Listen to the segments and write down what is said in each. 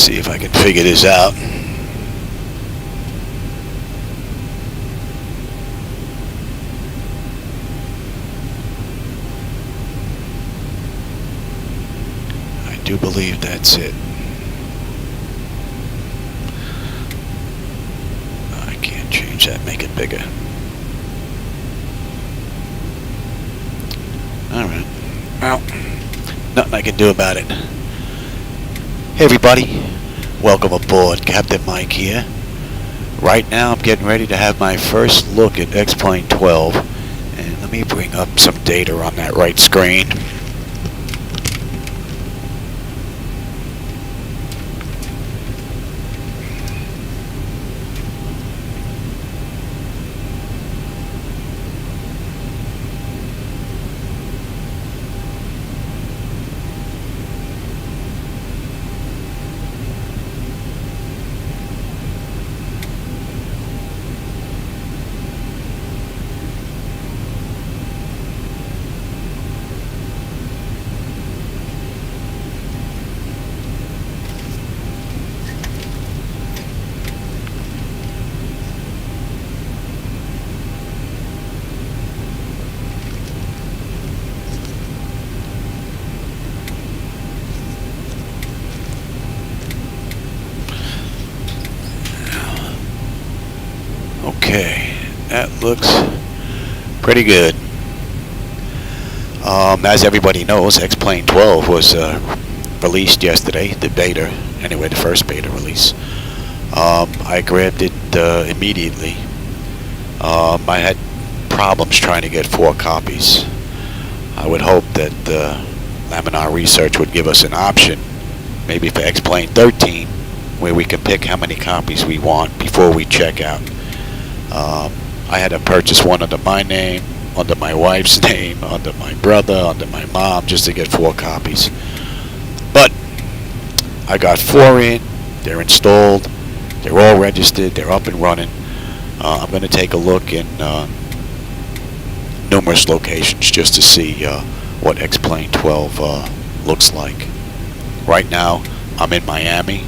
see if I can figure this out. I do believe that's it. I can't change that, make it bigger. Alright. Well, nothing I can do about it. Hey everybody, welcome aboard. Captain Mike here. Right now I'm getting ready to have my first look at X-Plane 12. And let me bring up some data on that right screen. Okay, that looks pretty good. As everybody knows, X-Plane 12 was released yesterday, the beta, anyway, the first beta release. I grabbed it immediately. I had problems trying to get 4 copies. I would hope that Laminar Research would give us an option, maybe for X-Plane 13, where we can pick how many copies we want before we check out. I had to purchase one under my name, under my wife's name, under my brother, under my mom, just to get 4 copies. But I got 4 in, they're installed, they're all registered, they're up and running. I'm going to take a look in numerous locations just to see what X-Plane 12 looks like. Right now, I'm in Miami.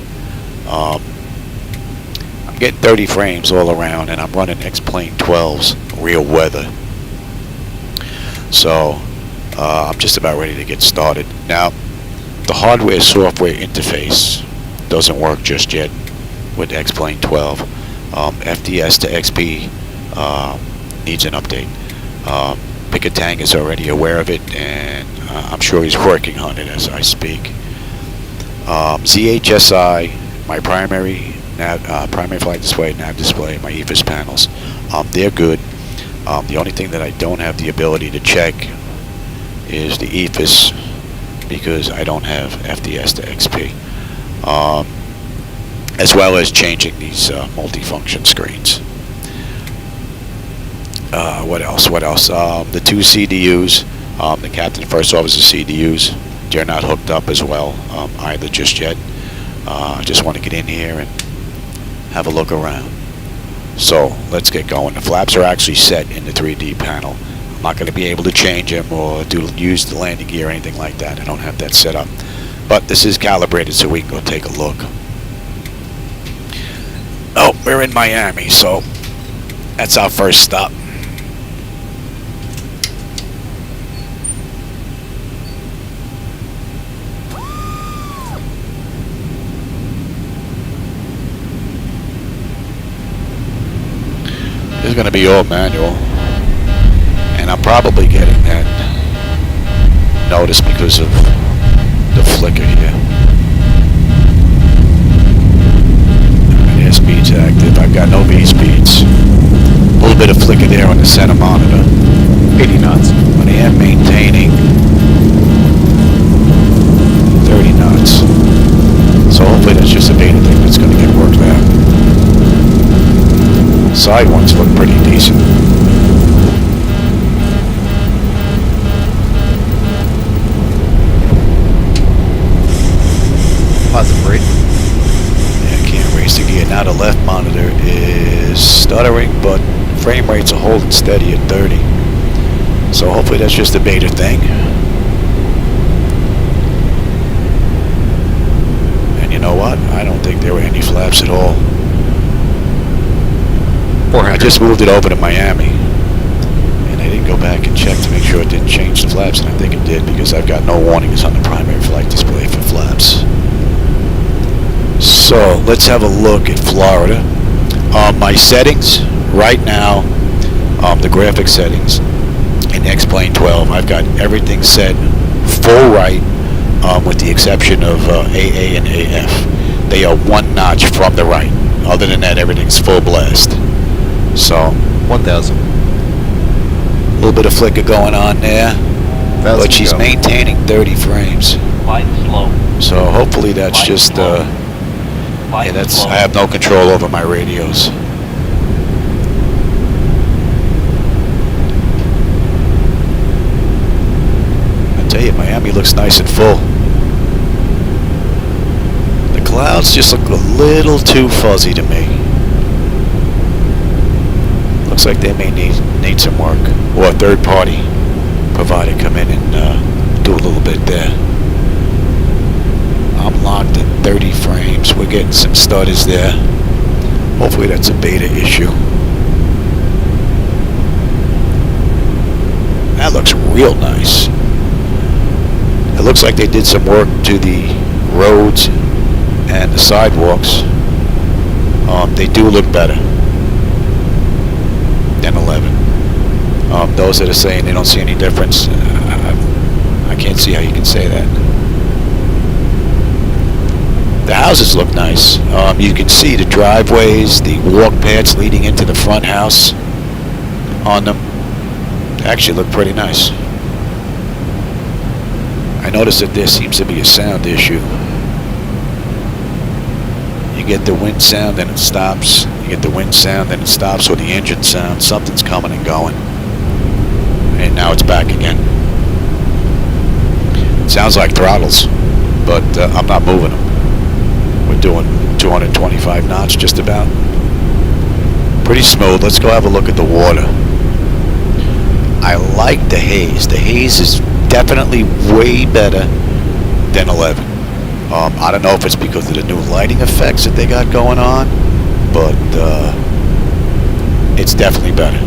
I'm getting 30 frames all around, and I'm running X-Plane 12's real weather. So I'm just about ready to get started. Now, the hardware-software interface doesn't work just yet with X-Plane 12. FDS to XP needs an update. Pickatang is already aware of it, and I'm sure he's working on it as I speak. ZHSI, my primary flight display, nav display, my EFIS panels, they're good. The only thing that I don't have the ability to check is the EFIS, because I don't have FDS to XP, as well as changing these multifunction screens. What else? The 2 CDUs, the captain and first officer CDUs, they're not hooked up as well either just yet. I just want to get in here and have a look around. So let's get going. The flaps are actually set in the 3D panel. I'm not going to be able to change them or use the landing gear or anything like that. I don't have that set up. But this is calibrated so we can go take a look. Oh, we're in Miami, so that's our first stop. It's going to be all manual, and I'm probably getting that notice because of the flicker here. Airspeed's active. I've got no V-speeds. A little bit of flicker there on the center monitor. 80 knots. But I am maintaining 30 knots. So hopefully that's just a beta thing that's going to get worked out. Side ones look pretty decent. Pause and breathe. Yeah, I can't raise the gear. Now the left monitor is stuttering, but frame rates are holding steady at 30. So hopefully that's just a beta thing. And know what? I don't think there were any flaps at all. 400. I just moved it over to Miami, and I didn't go back and check to make sure it didn't change the flaps, and I think it did because I've got no warnings on the primary flight display for flaps. So let's have a look at Florida. My settings right now, the graphic settings in X-Plane 12, I've got everything set full right, with the exception of AA and AF. They are one notch from the right. Other than that, everything's full blast. So 1,000. a little bit of flicker going on there, but she's maintaining 30 frames. Flight slow. So hopefully that's Flight just slow. yeah, that's, I have no control over my radios. I tell you, Miami looks nice and full. The clouds just look a little too fuzzy to me. Looks like they may need some work, or a third party provider come in and do a little bit there. I'm locked at 30 frames. We're getting some stutters there. Hopefully that's a beta issue. That looks real nice. It looks like they did some work to the roads and the sidewalks. They do look better than 11. Those that are saying they don't see any difference, I can't see how you can say that. The houses look nice. You can see the driveways, the walk paths leading into the front house on them. They actually look pretty nice. I noticed that there seems to be a sound issue. You get the wind sound and it stops. You get the wind sound and it stops, or the engine sound. Something's coming and going. And now it's back again. It sounds like throttles, but I'm not moving them. We're doing 225 knots just about. Pretty smooth. Let's go have a look at the water. I like the haze. The haze is definitely way better than 11. I don't know if it's because of the new lighting effects that they got going on, but it's definitely better.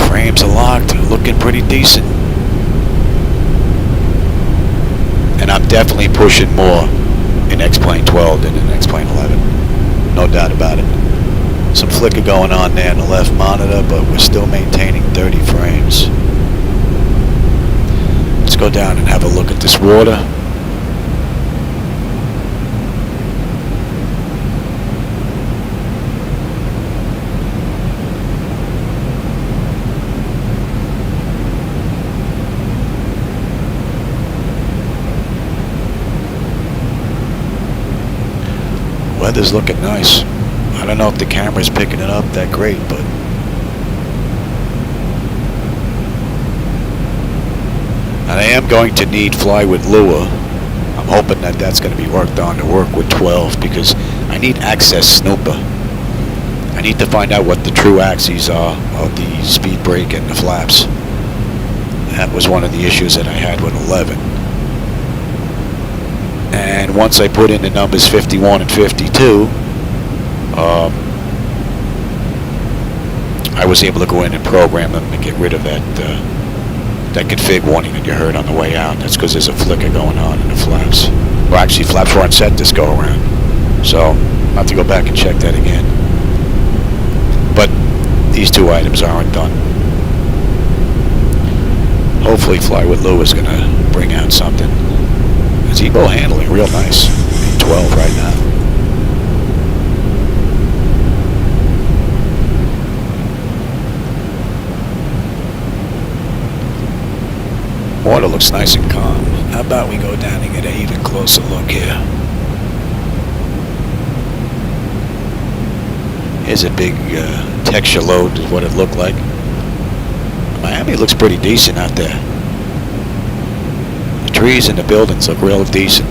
Frames are locked, looking pretty decent. And I'm definitely pushing more in X-Plane 12 than in X-Plane 11. No doubt about it. Some flicker going on there in the left monitor, but we're still maintaining 30 frames. Let's go down and have a look at this water. Weather's looking nice. I don't know if the camera's picking it up that great, but and I am going to need fly with lure. I'm hoping that that's going to be worked on to work with 12 because I need access snooper. I need to find out what the true axes are of the speed brake and the flaps. That was one of the issues that I had with 11. And once I put in the numbers 51 and 52, I was able to go in and program them and get rid of that that config warning that you heard on the way out. That's because there's a flicker going on in the flaps. Well, actually, flaps weren't set this go around, so I'll have to go back and check that again. But these two items aren't done. Hopefully, Fly with Lou is going to bring out something. Zebo handling real nice. 12 right now. Water looks nice and calm. How about we go down and get an even closer look here? Here's a big texture load is what it looked like. Miami looks pretty decent out there. The trees and the buildings look real decent.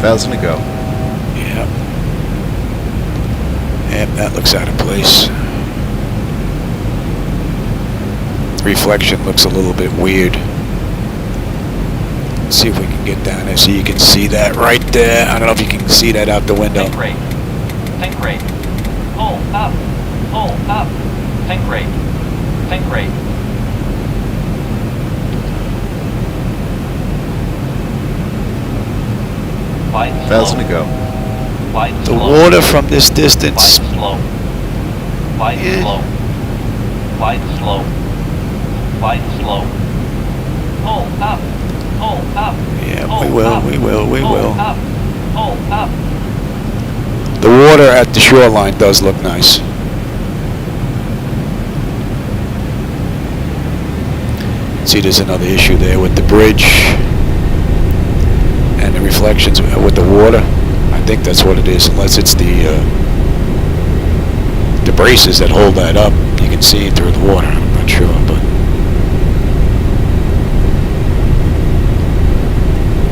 $1,000 to go. Yeah. Yep, that looks out of place. Reflection looks a little bit weird. Let's see if we can get down there so you can see that right there. I don't know if you can see that out the window. Think rate. Think rate. Pull up. Pull up. Think rate. Think rate. Wide 1,000 to go. Wide The slope. water from this distance, Wide slope. Wide Yeah. slope. Wide slope. Wide slope. Pull up. Pull up. yeah, Pull we will, up. we will, we Pull will. up. Pull up. The water at the shoreline does look nice. See, there's another issue there with the bridge and the reflections with the water. I think that's what it is, unless it's the braces that hold that up. You can see it through the water. I'm not sure, but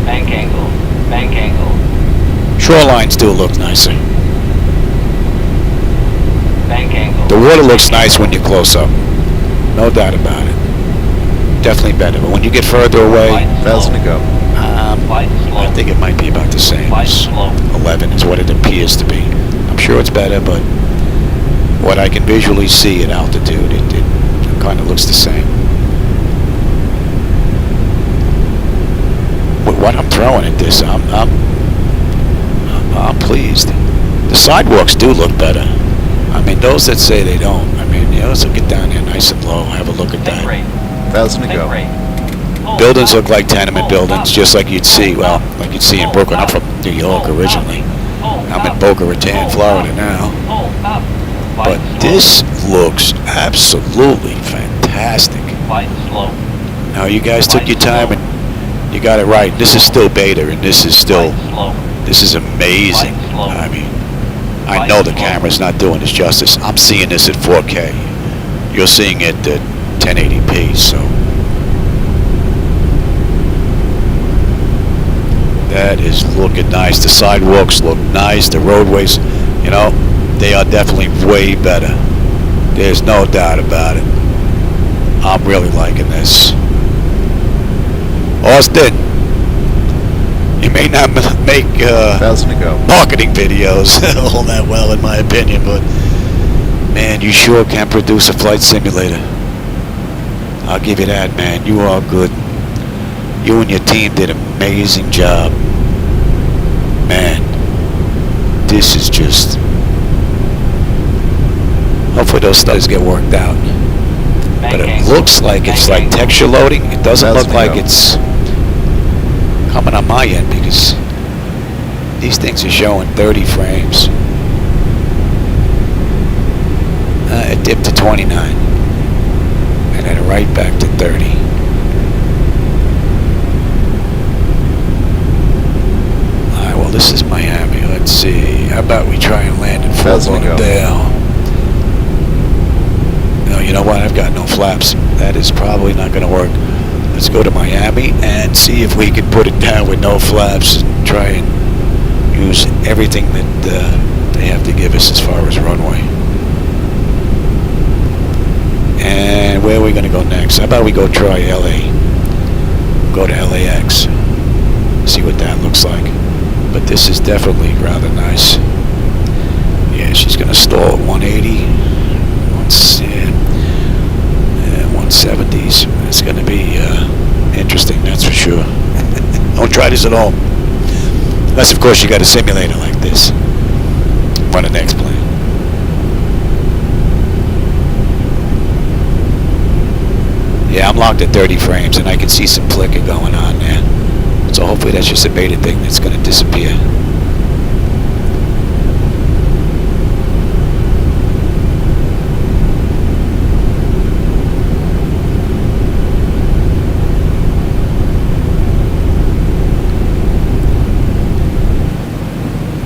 Bank angle. Bank angle. shorelines do look nicer. Bank angle. The water looks nice when you're close up, no doubt about it. Definitely better, but when you get further away, Wide 1,000 to go. Wide slope. I think it might be about the same. Wide As slope. 11 is what it appears to be. I'm sure it's better, but what I can visually see at altitude, it kind of looks the same. With what I'm throwing at this, I'm pleased. The sidewalks do look better. I mean, those that say they don't, I mean, you know, so get down there nice and low, have a look at Think that. rate. 1,000 to Think go. rate. Pull Buildings up. look like tenement Pull buildings, up. just like you'd see, well, like you'd see in Pull Brooklyn. I'm up. from New York Pull originally. up. Pull I'm in up. Boca Raton, Pull Florida up. now. Pull up. Wide But slope. this looks absolutely fantastic. Wide slope. Now, you guys took your time and you got it right. This is still beta, and this is still, Wide slope. this is amazing. Wide slope. I mean, I Wide know the slope. camera's not doing this justice. I'm seeing this at 4K. You're seeing it at 1080p, so. That is looking nice. The sidewalks look nice. The roadways, you know, they are definitely way better. There's no doubt about it. I'm really liking this. Austin, you may not make 1,000 to go. marketing videos all that well, in my opinion, but man, you sure can produce a flight simulator. I'll give you that, man. You are good. You and your team did an amazing job. Man, this is just... Hopefully those studies get worked out. But it looks like it's like texture loading. It doesn't look like it's coming on my end, because these things are showing 30 frames. It dipped to 29. And then right back to 30. Well, this is Miami. Let's see. How about we try and land in Fort 1,000 to go. Lauderdale? No, you know what? I've got no flaps. That is probably not going to work. Let's go to Miami and see if we can put it down with no flaps and try and use everything that they have to give us as far as runway. And where are we going to go next? How about we go try LA? Go to LAX. See what that looks like. But this is definitely rather nice. Yeah, she's going to stall at 180. 170s. It's going to be interesting, that's for sure. Don't try this at home. Unless, of course, you got a simulator like this. Run the next plane. Yeah, I'm locked at 30 frames, and I can see some flicker going on there. So hopefully that's just a beta thing that's going to disappear.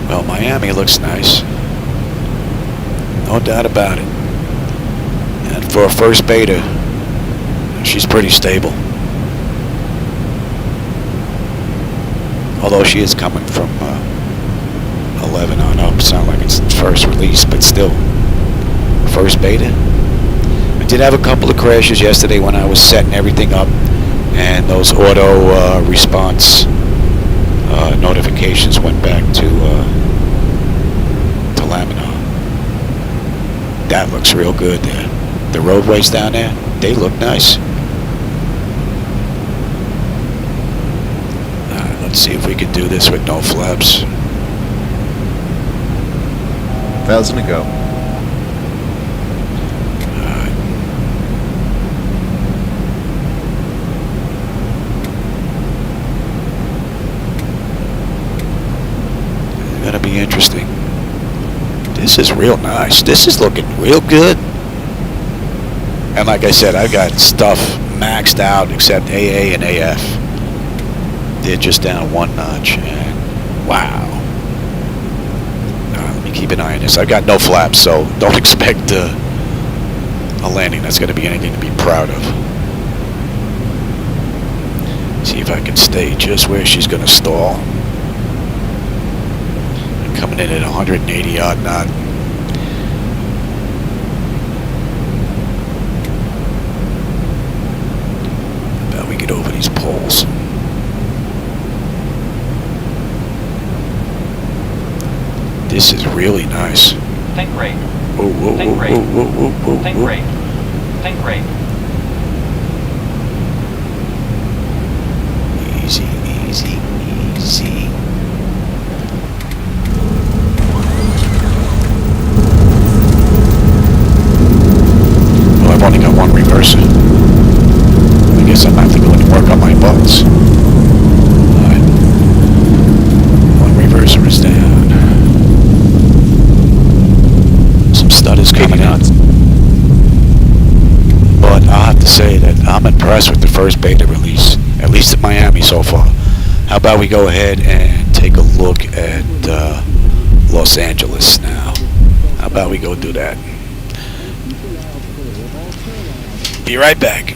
Well, Miami looks nice. No doubt about it. And for a first beta, she's pretty stable. Although she is coming from 11. 11 on up. It's not like it's the first release, but still. First beta. I did have a couple of crashes yesterday when I was setting everything up, and those auto response notifications went back to Laminar. That looks real good there. The roadways down there, they look nice. Let's see if we can do this with no flaps. 1,000 to go. It's gonna be interesting. This is real nice. This is looking real good. And like I said, I've got stuff maxed out except AA and AF. They're just down one notch. And wow. Let me keep an eye on this. I've got no flaps, so don't expect a landing that's going to be anything to be proud of. See if I can stay just where she's going to stall. I'm coming in at 180 odd knot. About we get over these poles. This is really nice. Think rate. Whoa, whoa, Think whoa, rate. whoa, whoa, whoa, whoa, Think whoa. rate. Think rate. Easy, easy, easy. Well, I've only got one reverser. I guess I'm have to go and work on my buttons. Alright. One reverser is down. Some stutters coming in. But I'll have to say that I'm impressed with the first beta release, at least in Miami so far. How about we go ahead and take a look at Los Angeles now? How about we go do that? Be right back.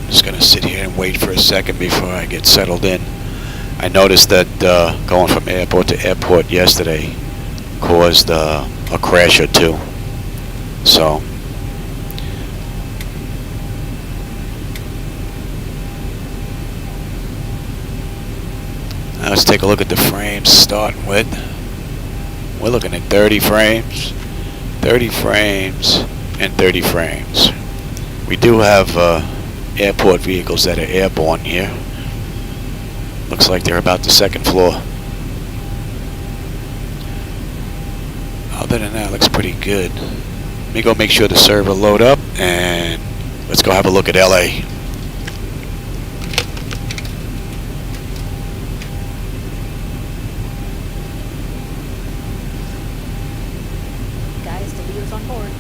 Just gonna sit here and wait for a second before I get settled in. I noticed that going from airport to airport yesterday caused a crash or two. So now let's take a look at the frames starting with. We're looking at 30 frames, 30 frames, and 30 frames. We do have airport vehicles that are airborne here. Looks like they're about the second floor. Other than that, looks pretty good. Let me go make sure the server load up, and let's go have a look at LA. Guys, the leader's on board.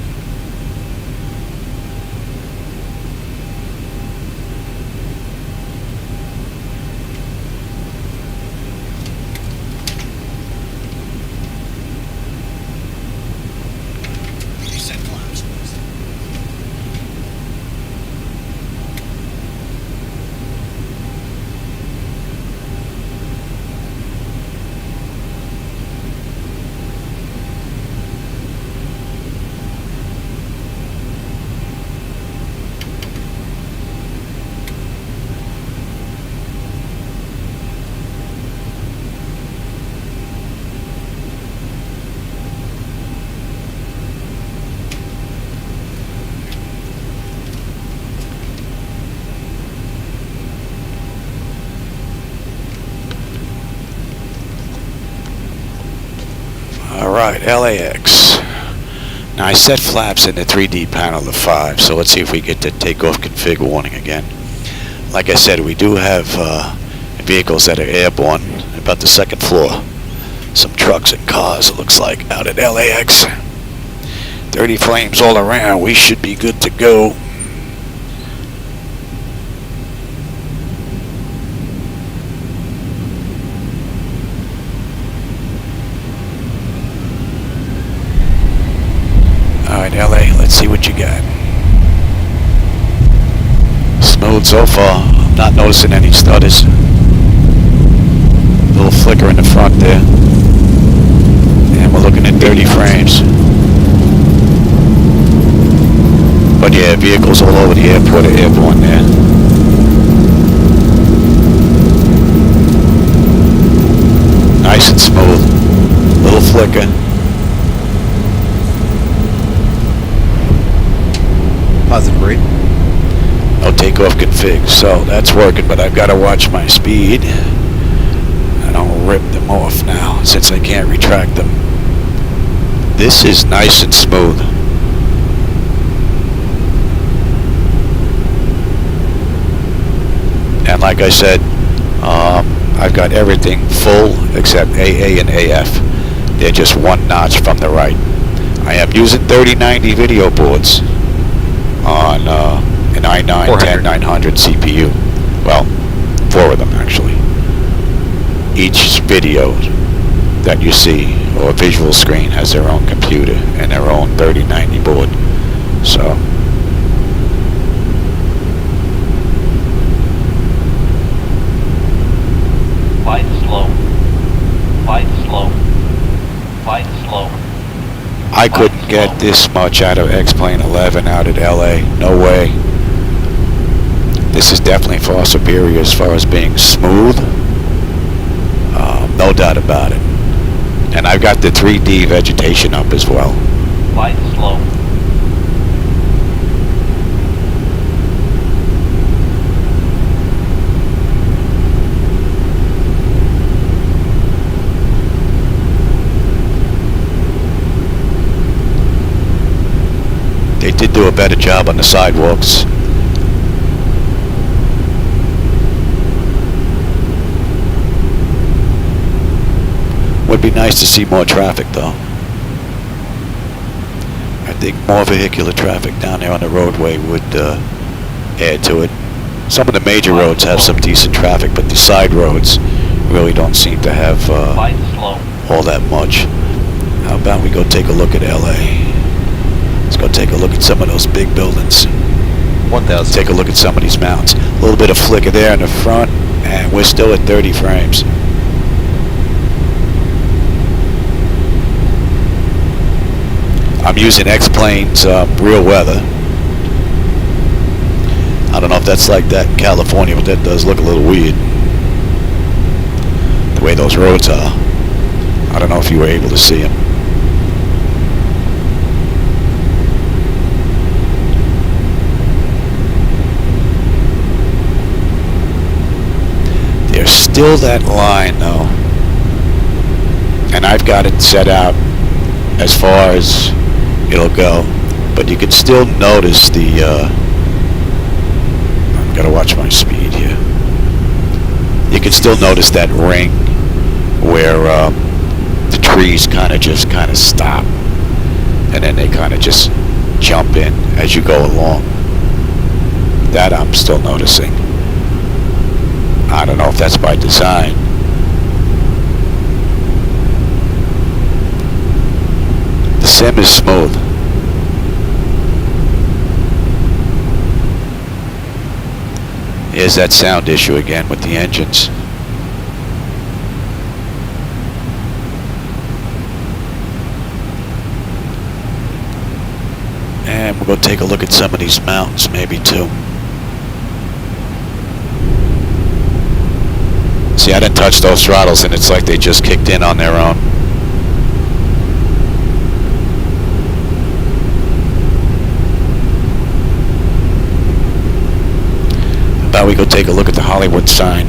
Alright, LAX. Now I set flaps in the 3D panel to 5, so let's see if we get the takeoff config warning again. Like I said, we do have vehicles that are airborne about the second floor. Some trucks and cars, it looks like, out at LAX. 30 flames all around. We should be good to go. Alright, LA, let's see what you got. Smooth so far. I'm not noticing any stutters. Little flicker in the front there. And we're looking at 30 frames. But yeah, vehicles all over the airport are airborne there. Nice and smooth. Little flicker. Positive rate. No takeoff config, so that's working, but I've got to watch my speed. I don't rip them off now since I can't retract them. This is nice and smooth. And like I said, I've got everything full except AA and AF. They're just one notch from the right. I am using 3090 video boards on an i9 10900 CPU. Well, 4 of them actually. Each video that you see or visual screen has their own computer and their own 3090 board. So Flight slow. Flight slow. Flight slow. I couldn't get this much out of X-Plane 11 out at LA. No way. This is definitely far superior as far as being smooth. No doubt about it. And I've got the 3D vegetation up as well. Flight slow. They did do a better job on the sidewalks. Would be nice to see more traffic though. I think more vehicular traffic down there on the roadway would add to it. Some of the major roads have some decent traffic, but the side roads really don't seem to have all that much. How about we go take a look at LA? Let's go take a look at some of those big buildings. 1,000. Take a look at some of these mountains. A little bit of flicker there in the front, and we're still at 30 frames. I'm using X-Plane's real weather. I don't know if that's like that in California, but that does look a little weird. The way those roads are. I don't know if you were able to see them. There's still that line though. And I've got it set out as far as it'll go, but you can still notice the I've got to watch my speed here. You can still notice that ring where the trees kind of stop and then they kind of just jump in as you go along. That I'm still noticing. I don't know if that's by design. The sim is smooth. Here's that sound issue again with the engines. And we'll go take a look at some of these mountains maybe too. See, I didn't touch those throttles and it's like they just kicked in on their own. Now we go take a look at the Hollywood sign,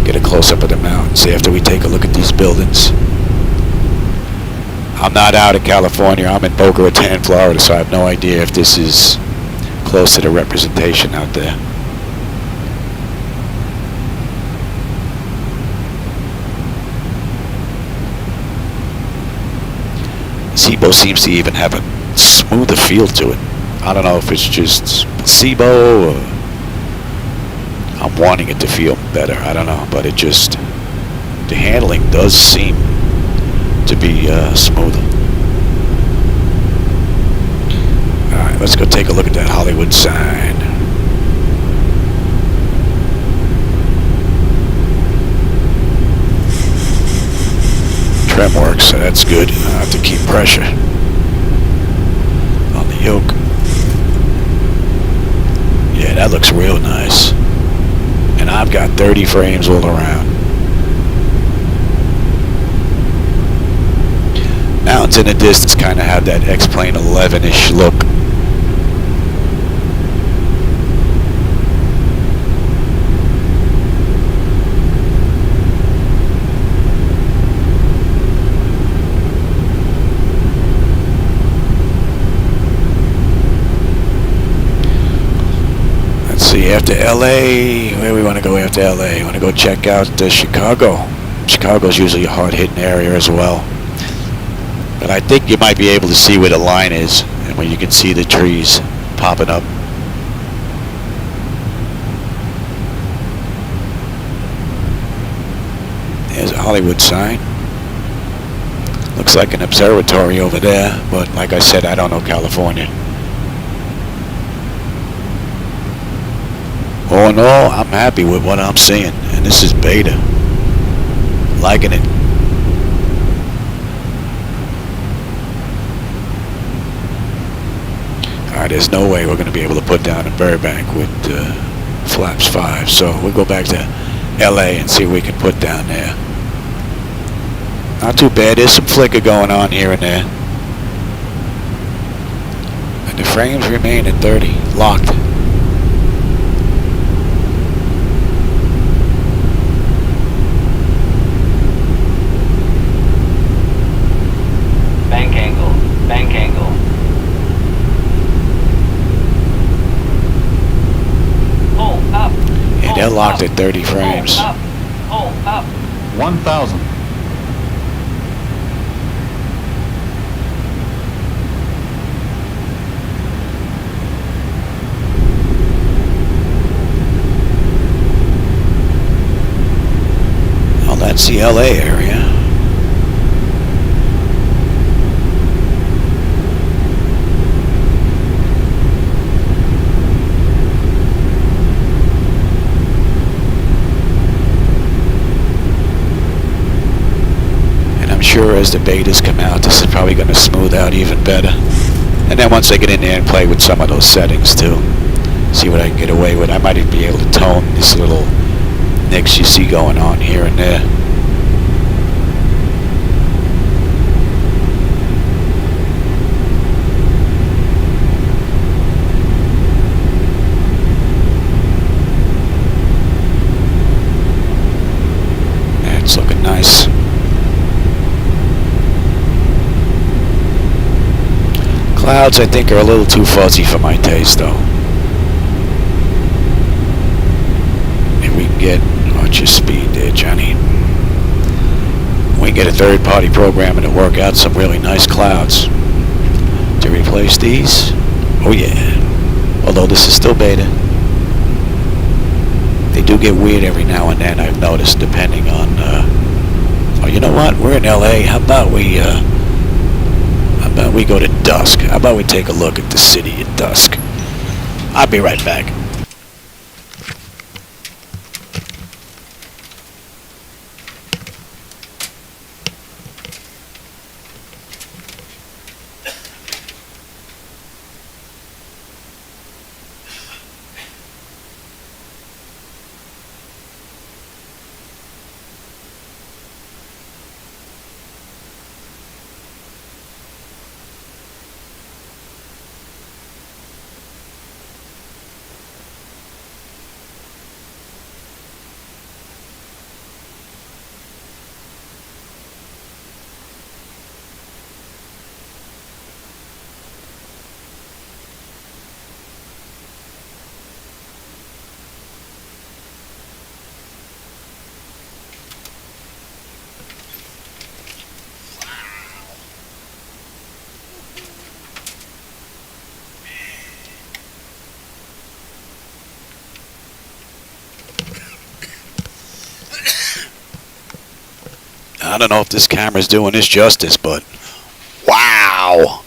get a close-up of the mountains after we take a look at these buildings. I'm not out in California. I'm in Boca Raton, Florida, so I have no idea if this is close to the representation out there. SIBO seems to even have a smoother feel to it. I don't know if it's just placebo or I'm wanting it to feel better. I don't know, but it just, the handling does seem to be smoother. Alright, let's go take a look at that Hollywood sign. Trim works, so that's good. I have to keep pressure on the yoke. Yeah, that looks real nice. And I've got 30 frames all around. Mountains in the distance kind of have that X-Plane 11-ish look. Let's see, after LA, where we want to go after LA? We want to go check out Chicago. Chicago's usually a hard-hitting area as well. But I think you might be able to see where the line is and where you can see the trees popping up. There's a Hollywood sign. Looks like an observatory over there, but like I said, I don't know California. All in all, I'm happy with what I'm seeing, and this is beta. Liking it. Alright, there's no way we're going to be able to put down a Burbank with flaps 5, so we'll go back to LA and see what we can put down there. Not too bad. There's some flicker going on here and there. And the frames remain at 30, locked. Bank angle, bank angle. Pull up. Yeah, they're locked at 30 frames. Pull up. 1,000. Well, that's the LA area. Sure, as the betas come out, this is probably going to smooth out even better. And then once I get in there and play with some of those settings too, see what I can get away with. I might even be able to tone these little nicks you see going on here and there. It's looking nice. Clouds, I think, are a little too fuzzy for my taste, though. If we can get, what's your speed there, Johnny? We can get a third-party program to work out some really nice clouds to replace these. Oh yeah. Although this is still beta, they do get weird every now and then. I've noticed, depending on. Oh, you know what? We're in LA. How about we go to dusk? How about we take a look at the city at dusk? I'll be right back. I don't know if this camera's doing this justice, but wow.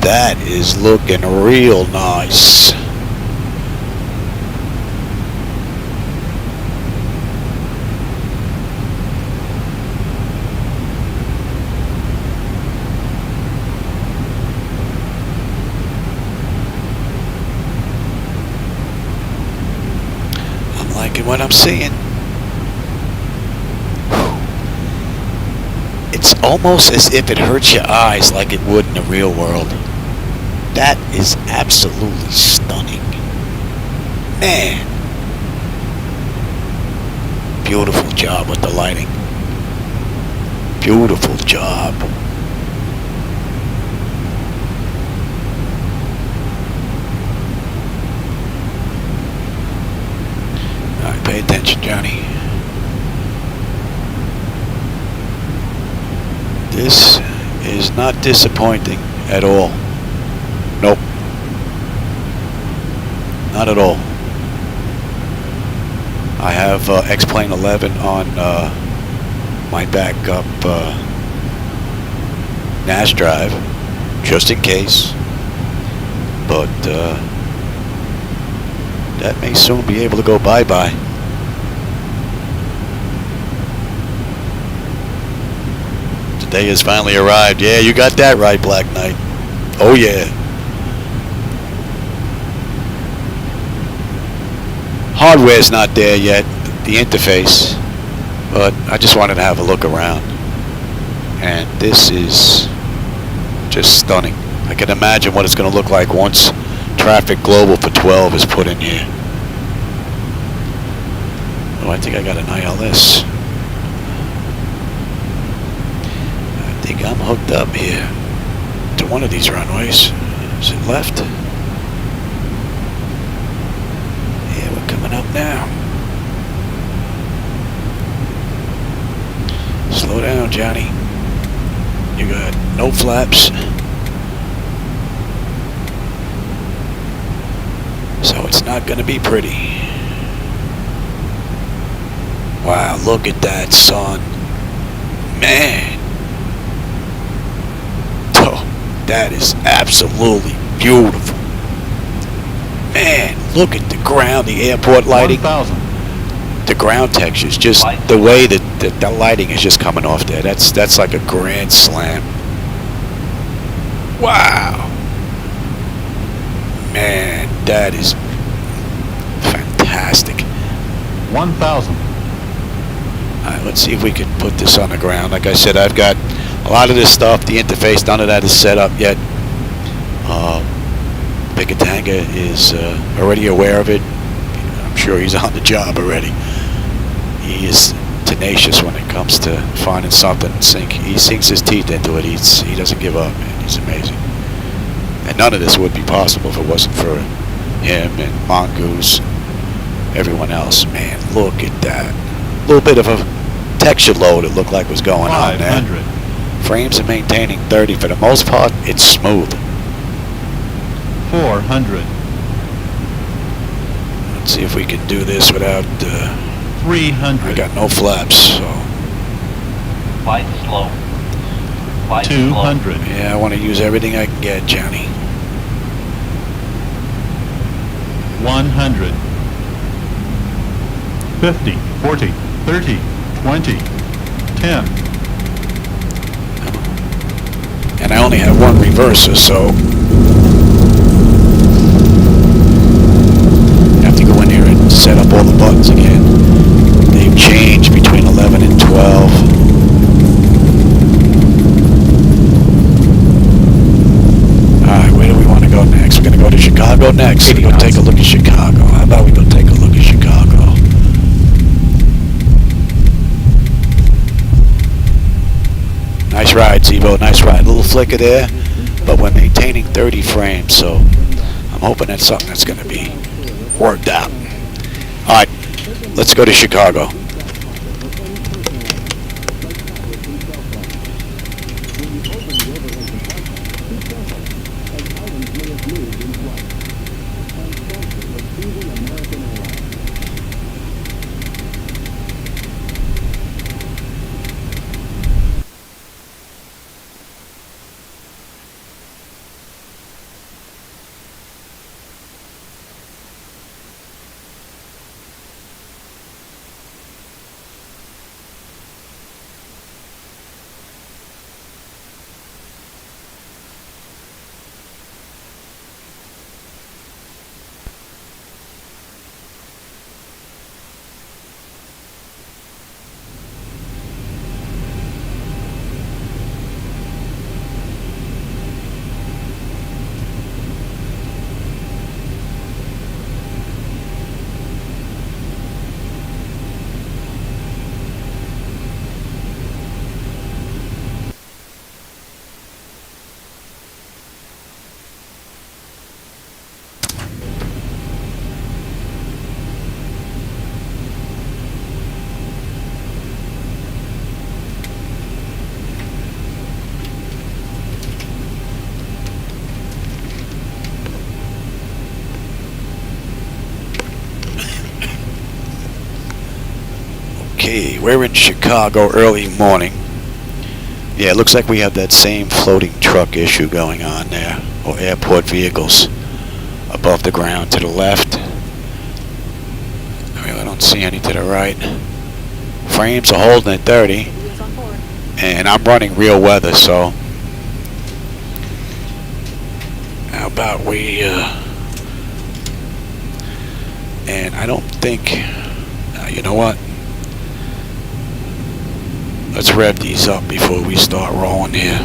That is looking real nice. I'm liking what I'm seeing. It's almost as if it hurts your eyes like it would in the real world. That is absolutely stunning. Man. Beautiful job with the lighting. Beautiful job. Alright, pay attention, Johnny. This is not disappointing at all. Nope. Not at all. I have X-Plane 11 on my backup NAS drive, just in case. But that may soon be able to go bye-bye. Today has finally arrived. Yeah, you got that right, Black Knight. Oh yeah. Hardware's not there yet, the interface, but I just wanted to have a look around. And this is just stunning. I can imagine what it's going to look like once Traffic Global for 12 is put in here. Oh, I think I got an ILS. I think I'm hooked up here to one of these runways. Is it left? Yeah, we're coming up now. Slow down, Johnny. You got no flaps. So it's not going to be pretty. Wow, look at that, son. Man. Oh, that is absolutely beautiful. Man, look at the ground, the airport lighting. 1,000. The ground textures, just the way that the lighting is just coming off there. That's like a grand slam. Wow. Man, that is fantastic. 1,000. Alright, let's see if we can put this on the ground. Like I said, I've got a lot of this stuff, the interface, none of that is set up yet. Bigatanga is already aware of it. I'm sure he's on the job already. He is tenacious when it comes to finding something. He sinks his teeth into it. He doesn't give up, man. He's amazing. And none of this would be possible if it wasn't for him and Mongoose, everyone else. Man, look at that. A little bit of a texture load it looked like was going on there. 500. Frames are maintaining 30. For the most part, it's smooth. 400. Let's see if we can do this without... 300. I got no flaps, so... Flight slow. Flight 200. Yeah, I want to use everything I can get, Johnny. 100. 50, 40, 30, 20, 10. And I only have one reverser, so... I have to go in here and set up all the buttons again. They've changed between 11 and 12. Alright, where do we want to go next? We're going to go to Chicago next. We're going to go take a look at Chicago. How about we go take a look at Chicago? Nice ride, Zevo. Nice ride. A little flicker there, but we're maintaining 30 frames, so I'm hoping that's something that's going to be worked out. Alright, let's go to Chicago. Okay, we're in Chicago early morning. Yeah, it looks like we have that same floating truck issue going on there, or airport vehicles above the ground to the left. I really don't see any to the right. Frames are holding at 30, and I'm running real weather, so how about we, and I don't think, you know what? Let's rev these up before we start rolling here.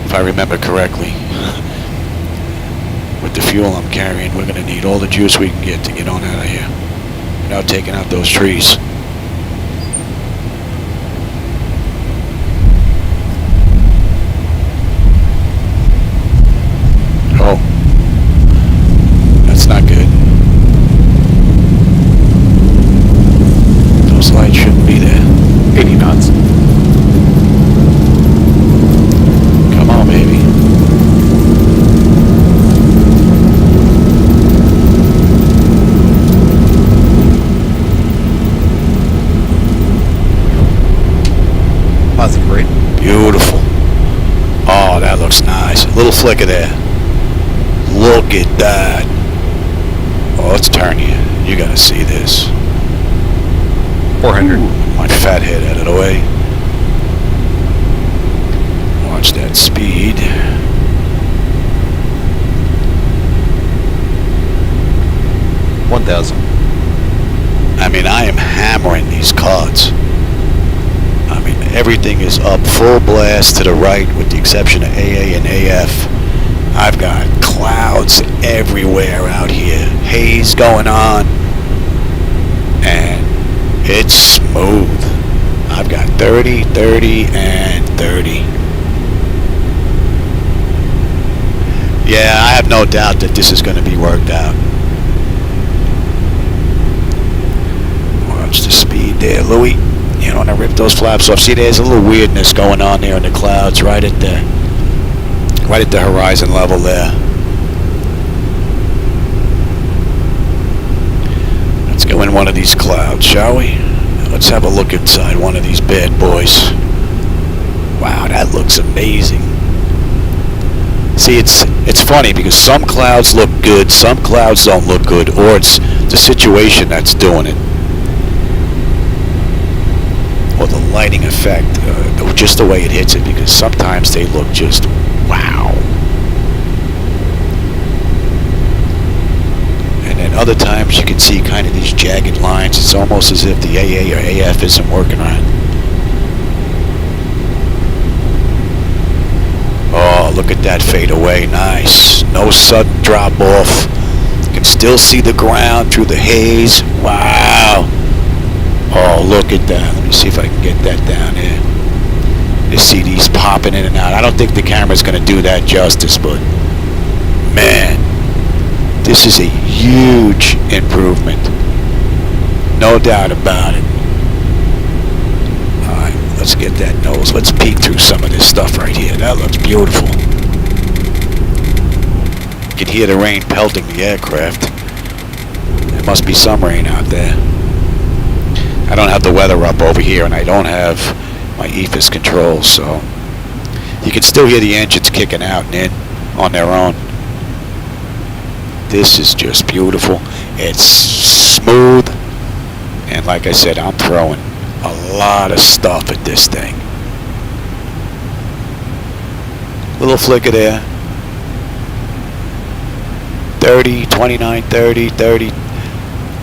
If I remember correctly, with the fuel I'm carrying, we're going to need all the juice we can get to get on out of here without taking out those trees. Oh, that's not good. Those lights shouldn't be there. 80 knots. Come on, baby. Positive rate. Beautiful. Oh, that looks nice. A little flicker there. Look at that. Oh, let's turn you. You gotta see this. 400. My fat head out of the way. Watch that speed. $1,000. I mean, I am hammering these cards. I mean, everything is up full blast to the right with the exception of AA and AF. I've got clouds everywhere out here. Haze going on. And it's smooth. I've got 30, 30, and 30. Yeah, I have no doubt that this is going to be worked out. Watch the speed there, Louis. You don't want to rip those flaps off. See, there's a little weirdness going on there in the clouds right at the horizon level there. Let's go in one of these clouds, shall we? Let's have a look inside one of these bad boys. Wow, that looks amazing. See, it's funny because some clouds look good, some clouds don't look good, or it's the situation that's doing it. Or the lighting effect, just the way it hits it, because sometimes they look just wow. And then other times you can see kind of these jagged lines. It's almost as if the AA or AF isn't working right. Oh, look at that fade away. Nice. No sudden drop off. You can still see the ground through the haze. Wow. Oh, look at that. Let me see if I can get that down here. You see these popping in and out. I don't think the camera's going to do that justice, but man, this is a huge improvement. No doubt about it. All right, let's get that nose. Let's peek through some of this stuff right here. That looks beautiful. You can hear the rain pelting the aircraft. There must be some rain out there. I don't have the weather up over here, and I don't have my EFIS controls, so you can still hear the engines kicking out and in on their own. This is just beautiful. It's smooth, and like I said, I'm throwing a lot of stuff at this thing. Little flicker there. 30, 29, 30, 30.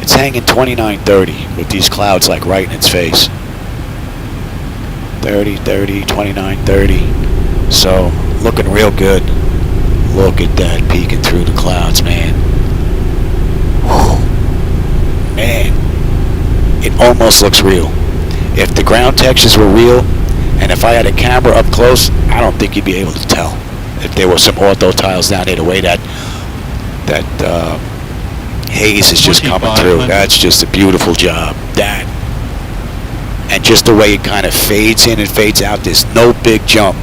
It's hanging 29, 30 with these clouds like right in its face. 30, 30, 29, 30. So, looking real good. Look at that peeking through the clouds, man. Whew. Man, it almost looks real. If the ground textures were real, and if I had a camera up close, I don't think you'd be able to tell. If there were some ortho tiles down there, the way that haze is just coming through. That's just a beautiful job. That, and just the way it kind of fades in and fades out, there's no big jump.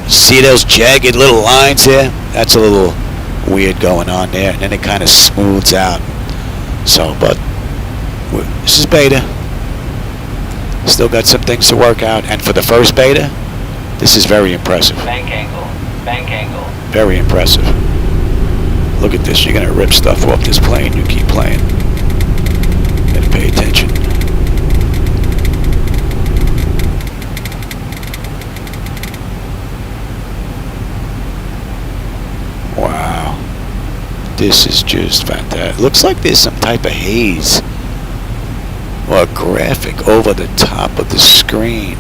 See those jagged little lines there? That's a little weird going on there, and then it kind of smooths out. So, but this is beta. Still got some things to work out, and for the first beta, this is very impressive. Bank angle. Bank angle. Very impressive. Look at this. You're gonna rip stuff off this plane. You keep playing. Gotta pay attention. Wow. This is just fantastic. Looks like there's some type of haze or graphic over the top of the screen.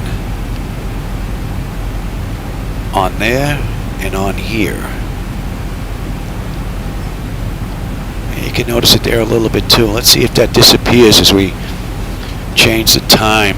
On there and on here. And you can notice it there a little bit too. Let's see if that disappears as we change the time.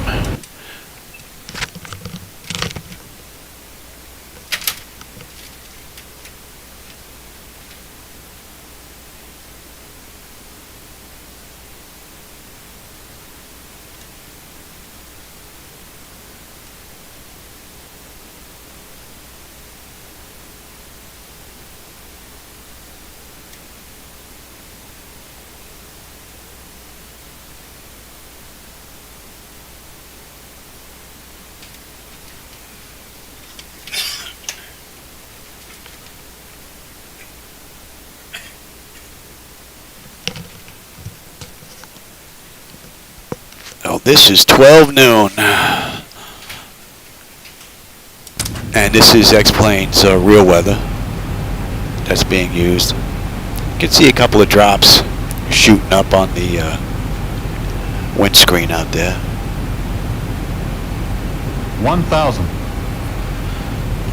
Oh, this is 12 noon. And this is X-Plane's real weather that's being used. You can see a couple of drops shooting up on the windscreen out there. 1,000.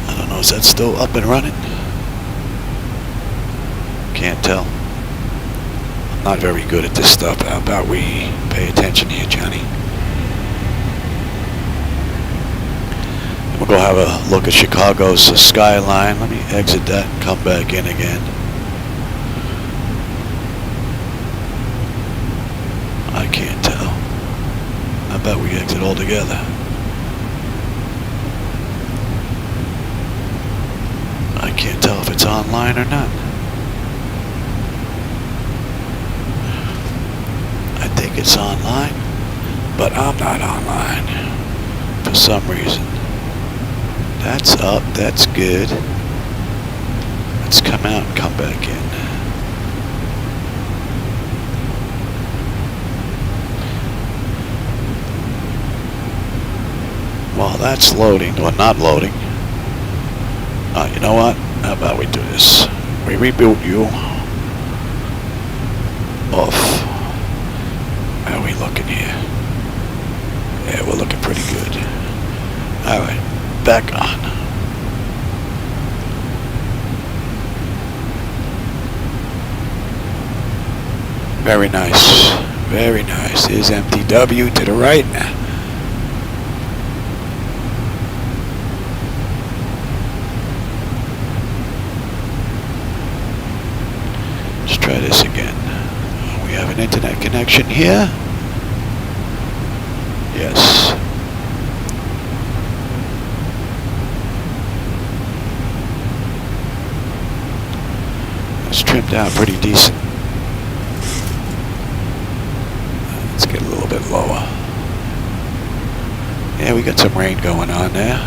I don't know, is that still up and running? Can't tell. I'm not very good at this stuff. How about we pay attention here, Johnny? We'll go have a look at Chicago's skyline. Let me exit that and come back in again. I can't tell. How about we exit altogether? I can't tell if it's online or not. I think it's online, but I'm not online for some reason. That's up, that's good. Let's come out and come back in. While that's loading, or not loading, you know what? How about we do this? We reboot you off. How are we looking here? Yeah, we're looking pretty good. Alright, back on. Very nice. Very nice. Here's MTW to the right. Let's try this again. We have an internet connection here. Yes. It's trimmed out pretty decent. Let's get a little bit lower. Yeah, we got some rain going on there.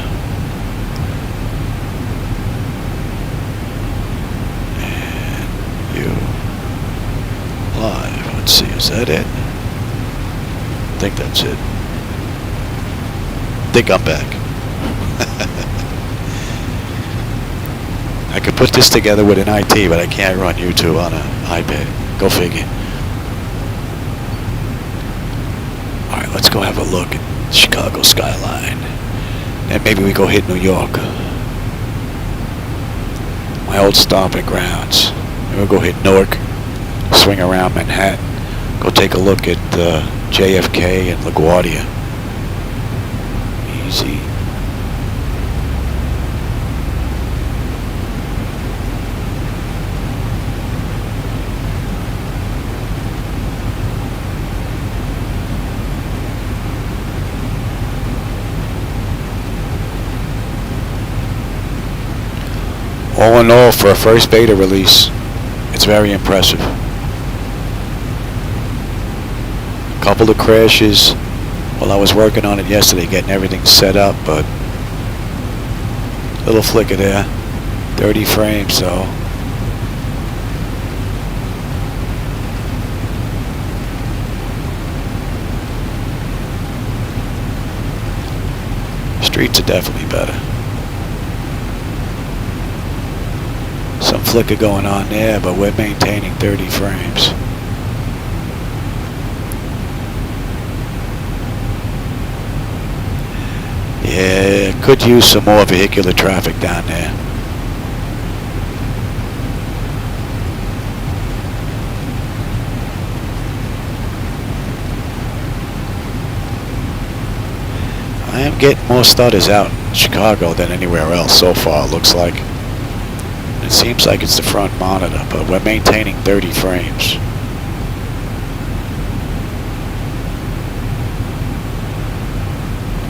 And you live. Let's see, is that it? I think that's it. I think I'm back. I could put this together with an IT, but I can't run YouTube on an iPad. Go figure. Alright, let's go have a look at Chicago skyline. And maybe we go hit New York. My old stomping grounds. And we'll go hit Newark, swing around Manhattan, go take a look at JFK and LaGuardia. Easy. All in all, for a first beta release, it's very impressive. Couple of crashes while I was working on it yesterday, getting everything set up, but little flicker there. 30 frames, so streets are definitely better. Some flicker going on there, but we're maintaining 30 frames. Yeah, could use some more vehicular traffic down there. I am getting more stutters out in Chicago than anywhere else so far, it looks like. It seems like it's the front monitor, but we're maintaining 30 frames.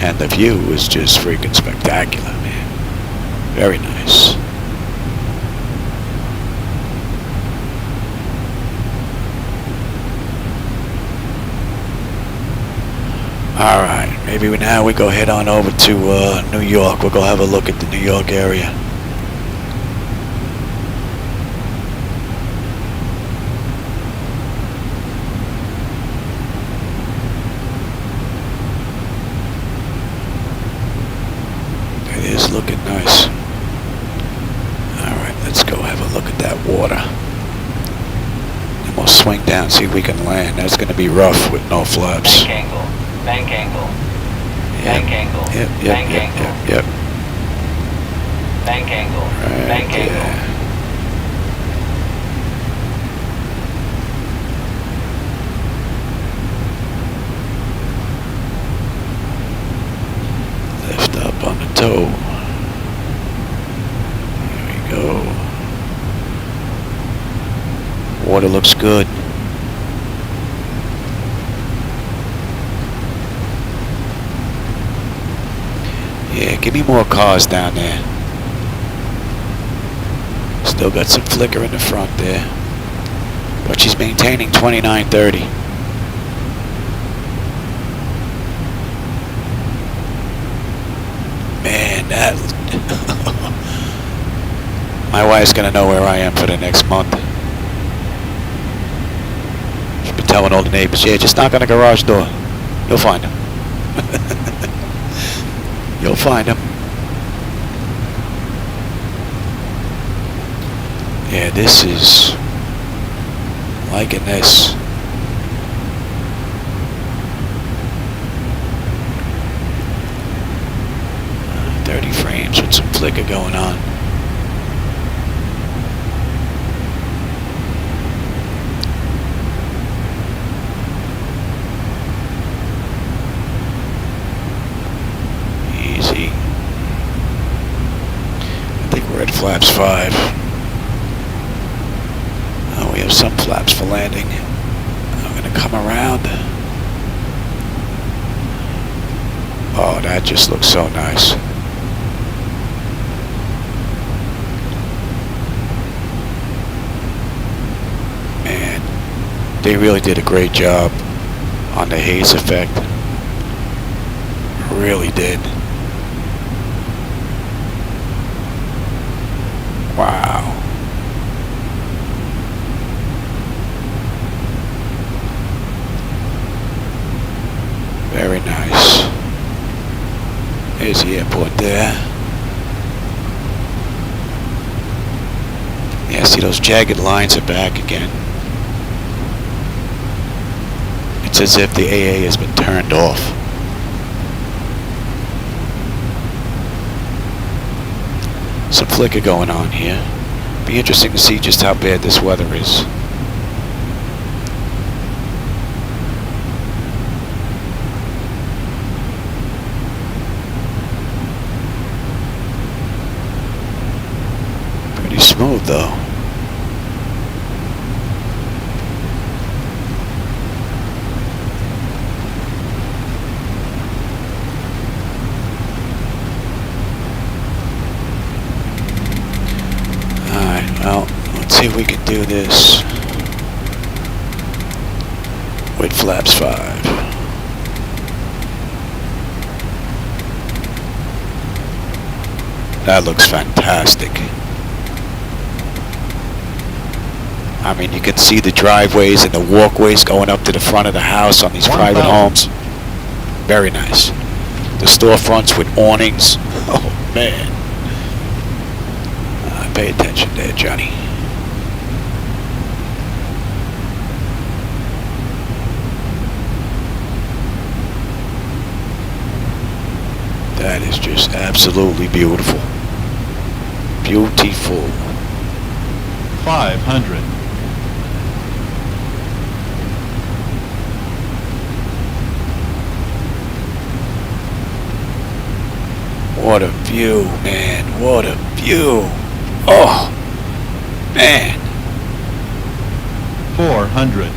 And the view is just freaking spectacular, man. Very nice. Alright, maybe now we go head on over to New York. We'll go have a look at the New York area. It is looking nice. Alright, let's go have a look at that water. And we'll swing down, see if we can land. That's going to be rough with no flaps. Bank angle. Bank angle. Yep. Bank angle. Yep, Bank yep, angle. yep, yep. Bank angle. Right Bank there. angle. Lift up on the toe. There we go. Water looks good. Yeah, give me more cars down there. Still got some flicker in the front there. But she's maintaining 2930. Man, that... My wife's gonna know where I am for the next month. She's been telling all the neighbors, yeah, just knock on the garage door. You'll find him. You'll find him. Yeah, this is liking this. 30 frames with some flicker going on. Easy. I think we're at flaps 5. Oh, we have some flaps for landing. I'm gonna come around. Oh, that just looks so nice. Man, they really did a great job on the haze effect. Really did. Wow. Very nice. There's the airport there. Yeah, see those jagged lines are back again. It's as if the AA has been turned off. Some flicker going on here. Be interesting to see just how bad this weather is. Pretty smooth though. Alright, well, let's see if we can do this. with flaps 5. That looks fantastic. I mean, you can see the driveways and the walkways going up to the front of the house on these private homes. Very nice. The storefronts with awnings. Oh, man. Pay attention there, Johnny. That is just absolutely beautiful. Beautiful. 500. What a view, man. What a view. Oh, man. 400.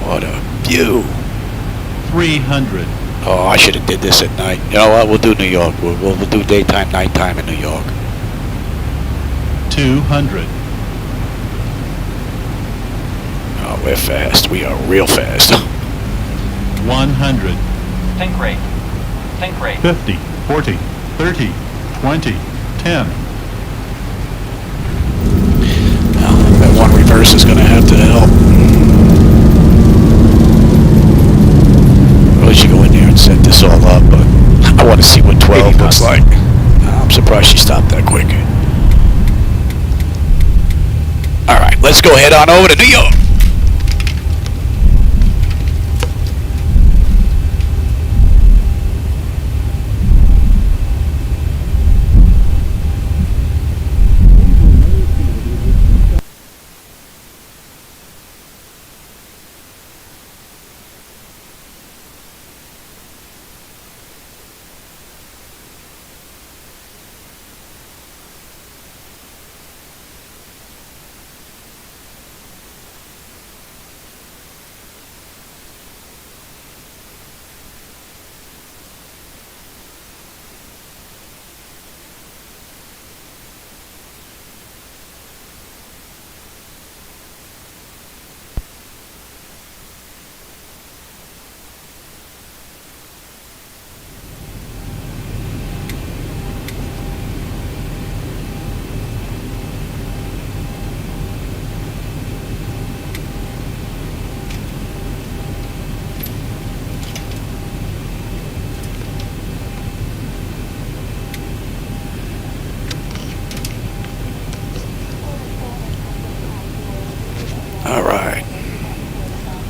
What a view. 300. Oh, I should have did this at night. You know what? We'll do New York. We'll do daytime, nighttime in New York. 200. Oh, we're fast. We are real fast. 100. Think rate. Think rate. 50. 40. 30. 20. 10. Well, that one reverse is going to have to help. Really should go in there and set this all up, but I want to see what 12 looks like. I'm surprised she stopped that quick. All right, let's go head on over to New York.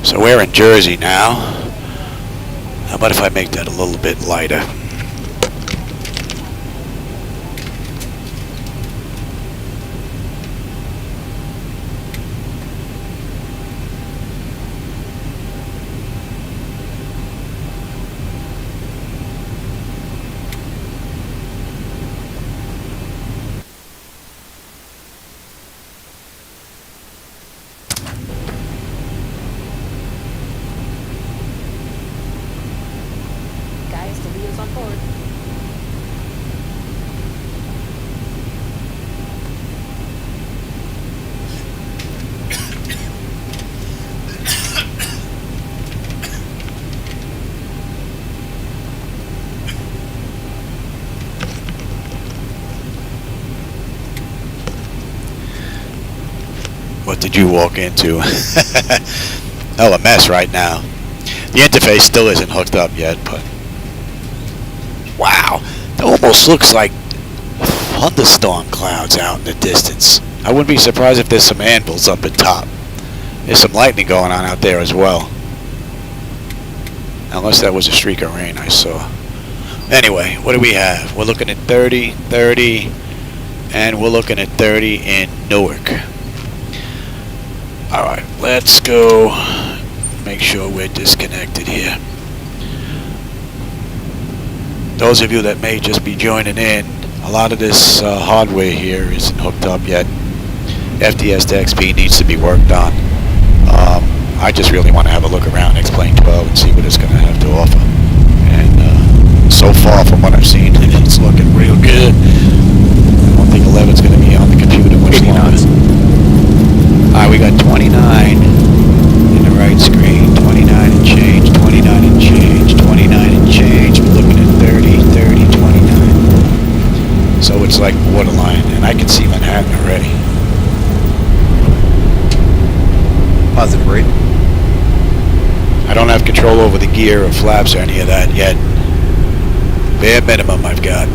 So we're in Jersey now. How about if I make that a little bit lighter? What did you walk into? Hell, a mess right now. The interface still isn't hooked up yet, but wow, it almost looks like thunderstorm clouds out in the distance. I wouldn't be surprised if there's some anvils up at top. There's some lightning going on out there as well. Unless that was a streak of rain I saw. Anyway, what do we have? We're looking at 30, 30, and we're looking at 30 in Newark. Alright, let's go make sure we're disconnected here. Those of you that may just be joining in, a lot of this hardware here isn't hooked up yet. FDS to XP needs to be worked on. I just really want to have a look around X-Plane 12 and see what it's going to have to offer. And so far from what I've seen, it's looking real good. I don't think 11's going to be on the computer much longer. Alright, we got 20 can see Manhattan already. Positive rate. I don't have control over the gear or flaps or any of that yet. Bare minimum I've got.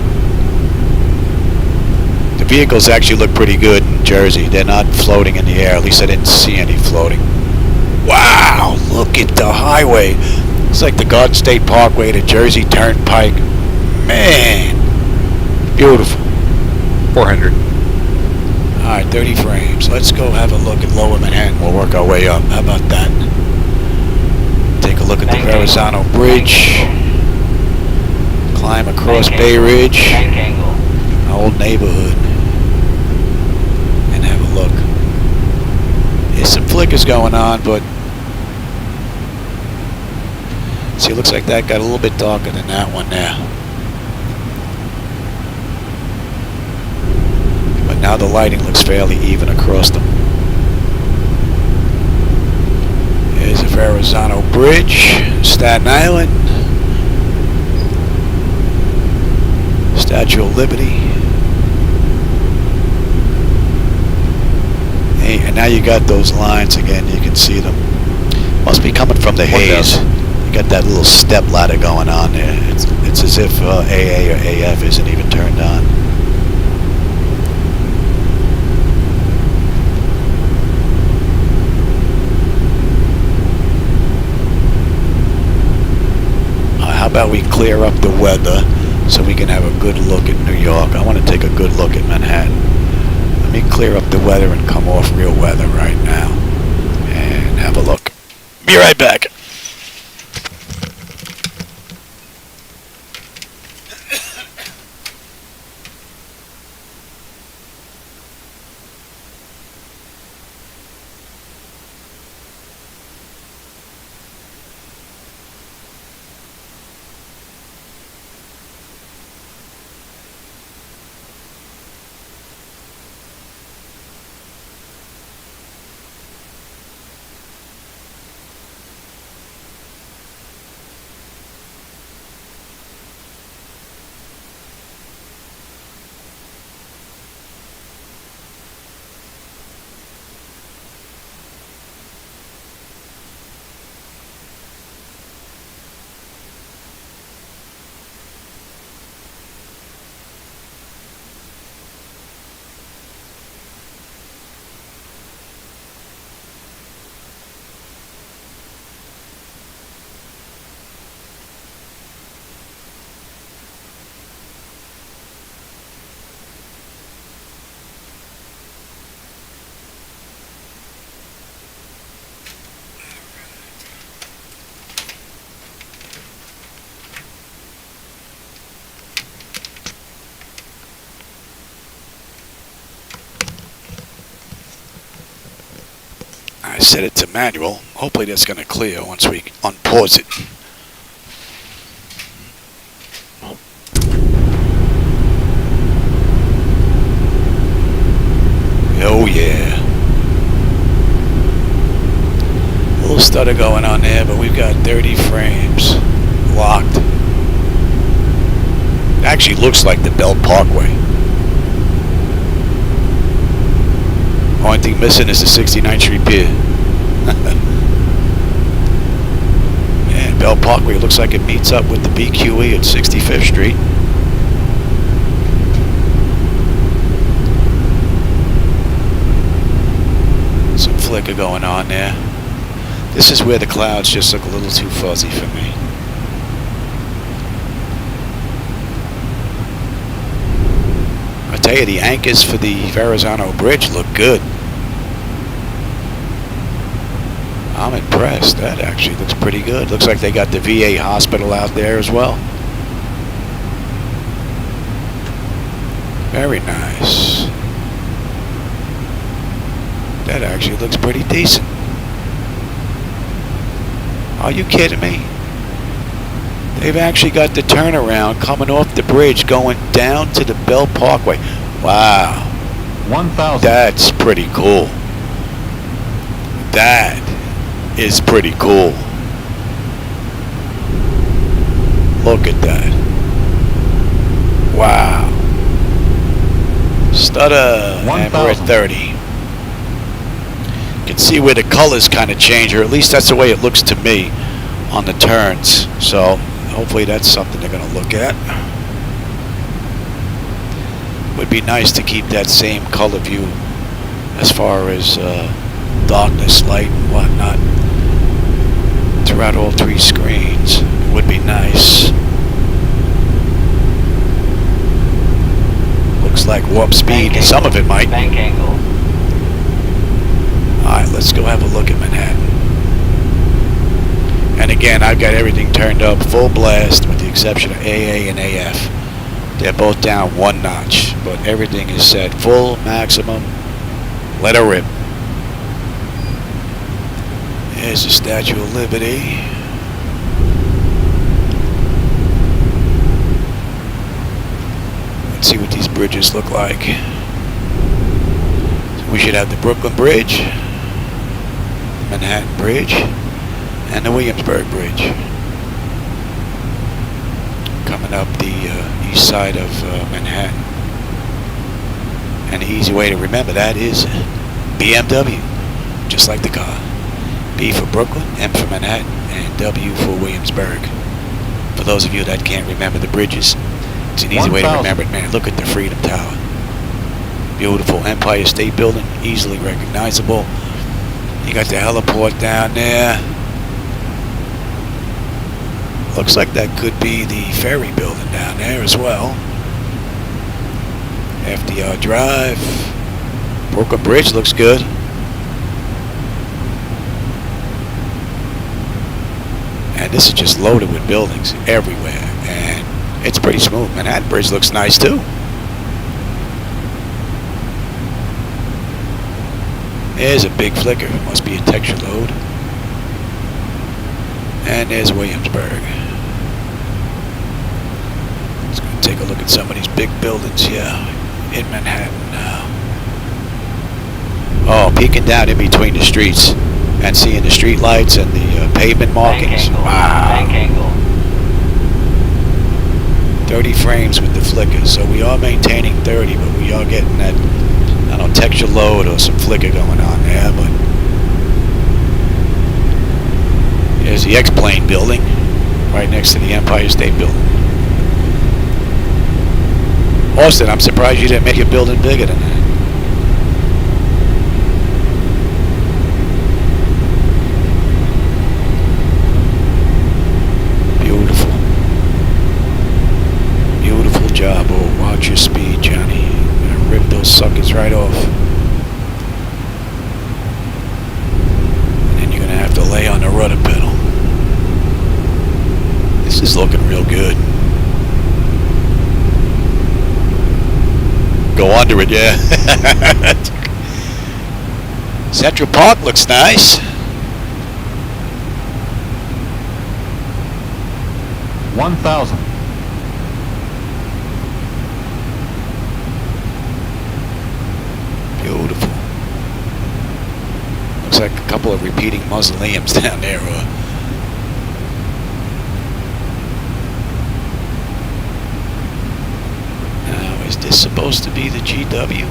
The vehicles actually look pretty good in Jersey. They're not floating in the air. At least I didn't see any floating. Wow, look at the highway. It's like the Garden State Parkway to Jersey Turnpike. Man, beautiful. 400. Alright, 30 frames. Let's go have a look at Lower Manhattan. We'll work our way up. How about that? Take a look at the Verrazano Bridge. Climb across Bay Ridge. Bank angle. Old neighborhood. And have a look. There's some flickers going on, but see, it looks like that got a little bit darker than that one there. But now the lighting looks fairly even across them. There's the Verrazano Bridge, Staten Island, Statue of Liberty. Hey, and now you got those lines again, you can see them. Must be coming from the haze. You got that little step ladder going on there. It's as if AA or AF isn't even turned on. How about we clear up the weather so we can have a good look at New York? I want to take a good look at Manhattan. Let me clear up the weather and come off real weather right now and have a look. Be right back. I set it to manual. Hopefully that's going to clear once we unpause it. Oh yeah. A little stutter going on there, but we've got 30 frames locked. It actually looks like the Belt Parkway. Only thing missing is the 69th Street Pier. And Belt Parkway looks like it meets up with the BQE at 65th Street. Some flicker going on there. This is where the clouds just look a little too fuzzy for me. I tell you, the anchors for the Verrazano Bridge look good. I'm impressed. That actually looks pretty good. Looks like they got the VA hospital out there as well. Very nice. That actually looks pretty decent. Are you kidding me? They've actually got the turnaround coming off the bridge going down to the Belt Parkway. Wow. 1,000. That's pretty cool. That is pretty cool. Look at that. Wow. Stutter, and we're at 1,000. 30. You can see where the colors kind of change, or at least that's the way it looks to me on the turns. So hopefully that's something they're going to look at. Would be nice to keep that same color view as far as darkness, light, and whatnot throughout all three screens. It would be nice. Looks like warp speed, Bank some of it might. Bank angle. Alright, let's go have a look at Manhattan. And again, I've got everything turned up full blast with the exception of AA and AF. They're both down one notch, but everything is set full, maximum, let her rip. There's the Statue of Liberty. Let's see what these bridges look like. So we should have the Brooklyn Bridge, Manhattan Bridge, and the Williamsburg Bridge. Coming up the east side of Manhattan. And the easy way to remember that is BMW, just like the car. B for Brooklyn, M for Manhattan, and W for Williamsburg. For those of you that can't remember the bridges, it's an easy way to 1,000. remember it, man. Look at the Freedom Tower. Beautiful Empire State Building, easily recognizable. You got the heliport down there. Looks like that could be the ferry building down there as well. FDR Drive. Brooklyn Bridge looks good. And this is just loaded with buildings everywhere. And it's pretty smooth. Manhattan Bridge looks nice too. There's a big flicker. It must be a texture load. And there's Williamsburg. Let's go take a look at some of these big buildings here in Manhattan now. Oh, peeking down in between the streets and seeing the street lights and the pavement markings. Bank angle. Wow. Bank angle. 30 frames with the flicker. So we are maintaining 30, but we are getting that, I don't know, texture load or some flicker going on there. But there's the X-Plane building right next to the Empire State Building. Austin, I'm surprised you didn't make your building bigger than that. Beautiful. Beautiful job. Oh, watch your speed, Johnny. You're gonna rip those suckers right off. And then you're gonna have to lay on the rudder pedal. This is looking real good. Go under it, yeah. Central Park looks nice. $1,000. Beautiful. Looks like a couple of repeating mausoleums down there. Now, is this supposed to be the GW?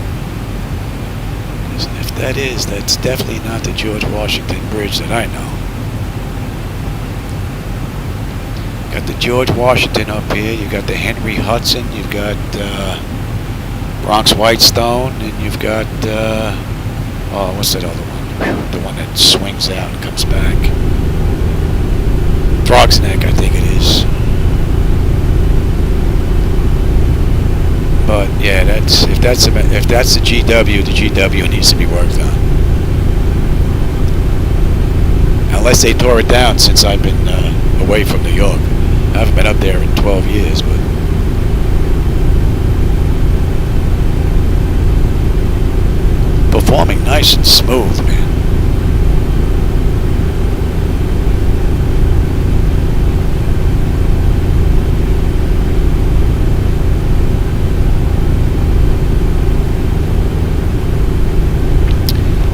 'Cause if that is, that's definitely not the George Washington Bridge that I know. Got the George Washington up here. You got the Henry Hudson. You've got Bronx Whitestone, and you've got oh, what's that other one? The one that swings out and comes back. Frog's Neck, I think it is. But yeah, if that's the GW needs to be worked on. Unless they tore it down since I've been away from New York. I haven't been up there in 12 years, but performing nice and smooth, man.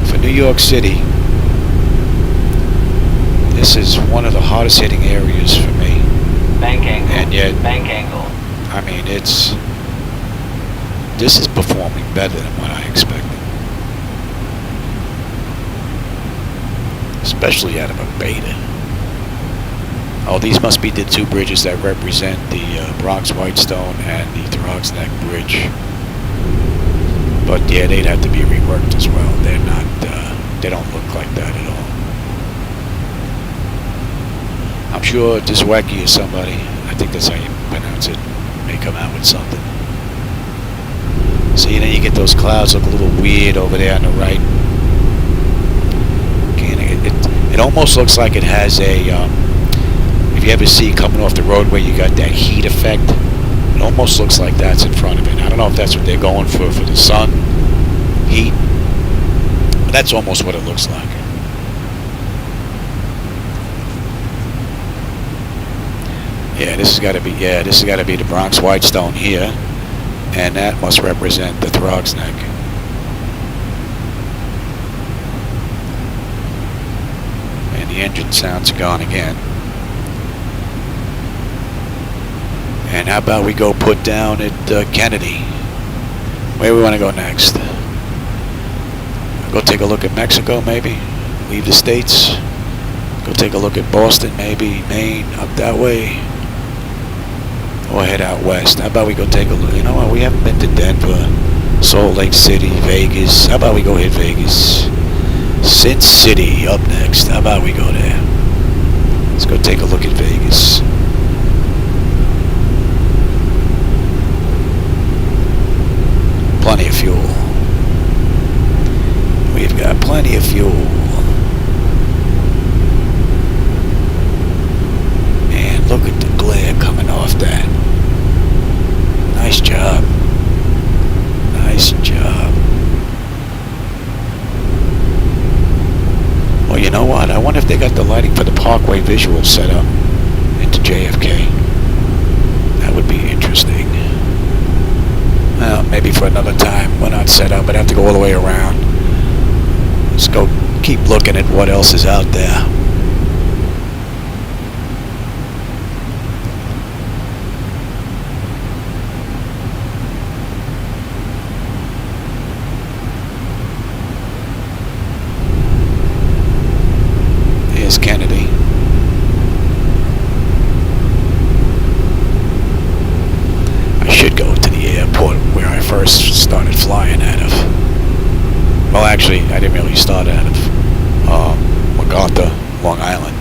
For New York City, this is one of the hardest hitting areas for me. Bank angle. And yet, Bank angle. I mean, it's This is performing better than what I expected. Especially out of a beta. Oh, these must be the two bridges that represent the Bronx Whitestone and the Throgs Neck Bridge. But yeah, they'd have to be reworked as well. They're not, they don't look like that at all. I'm sure Diswecki or somebody, I think that's how you pronounce it, may come out with something. See, then you get those clouds look a little weird over there on the right. It almost looks like it has a, if you ever see coming off the roadway, you got that heat effect. It almost looks like that's in front of it. I don't know if that's what they're going for the sun, heat. But that's almost what it looks like. Yeah, this has got to be. Yeah, this has got to be the Bronx Whitestone here, and that must represent the Throgs Neck. And the engine sounds are gone again. And how about we go put down at Kennedy? Where we want to go next? Go take a look at Mexico, maybe. Leave the States. Go take a look at Boston, maybe. Maine, up that way. Or head out west. How about we go take a look? You know what? We haven't been to Denver, Salt Lake City, Vegas. How about we go hit Vegas? Sin City up next. How about we go there? Let's go take a look at Vegas. Plenty of fuel. We've got plenty of fuel. And look at the glare coming off that. Nice job. Nice job. Well, you know what? I wonder if they got the lighting for the Parkway visual set up into JFK. That would be interesting. Well, maybe for another time. We're not set up. I'd have to go all the way around. Let's go keep looking at what else is out there. Here's Kennedy. I should go to the airport where I first started flying out of. Well, actually, I didn't really start out of MacArthur, Long Island.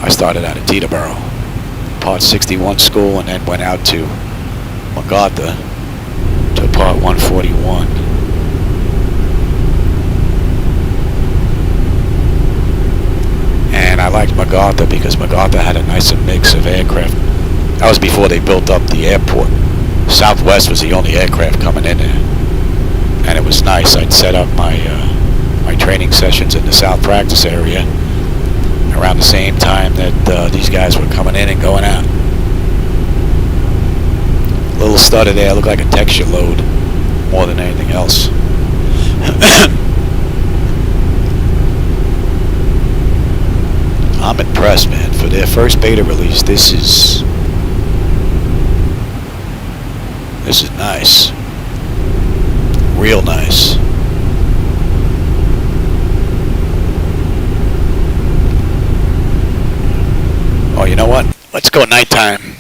I started out of Teterboro, Part 61 school, and then went out to MacArthur to Part 141. And I liked MacArthur because MacArthur had a nicer mix of aircraft. That was before they built up the airport. Southwest was the only aircraft coming in there. And it was nice. I'd set up my my training sessions in the South Practice area around the same time that these guys were coming in and going out. Little stutter there, looked like a texture load more than anything else. I'm impressed, man. For their first beta release, this is nice. Real nice. Oh, you know what? Let's go nighttime.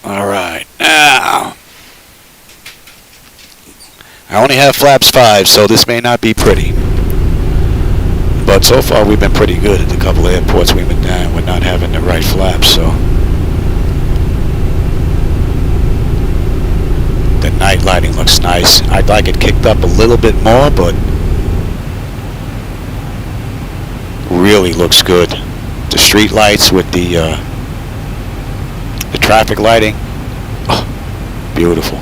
All right, now I I only have flaps 5, so this may not be pretty. But so far we've been pretty good at the couple of airports we've been down. We're not having the right flaps, so. The night lighting looks nice. I'd like it kicked up a little bit more, but really looks good. The street lights with the traffic lighting, oh, beautiful.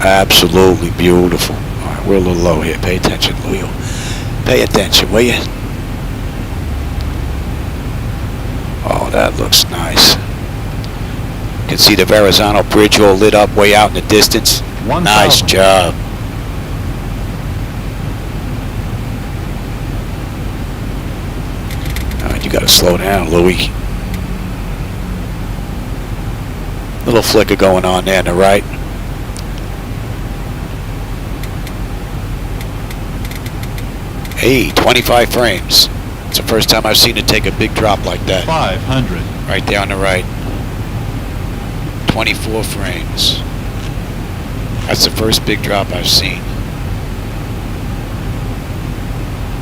Absolutely beautiful. All right, we're a little low here. Pay attention, Leo. Pay attention, will you? Oh, that looks nice. You can see the Verrazano Bridge all lit up way out in the distance. 1,000. Nice job. All right, you got to slow down, Louis. Little flicker going on there on the right. Hey, 25 frames. It's the first time I've seen it take a big drop like that. 500. Right there on the right. 24 frames. That's the first big drop I've seen.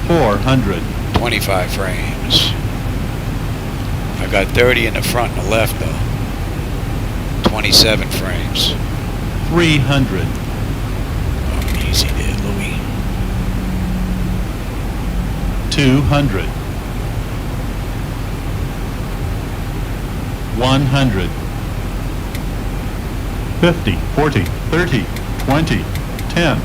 400. 25 frames. I got 30 in the front and the left though. 27 frames. 300. Oh, easy there, Louis. 200. 100. 50, 40, 30, 20, 10.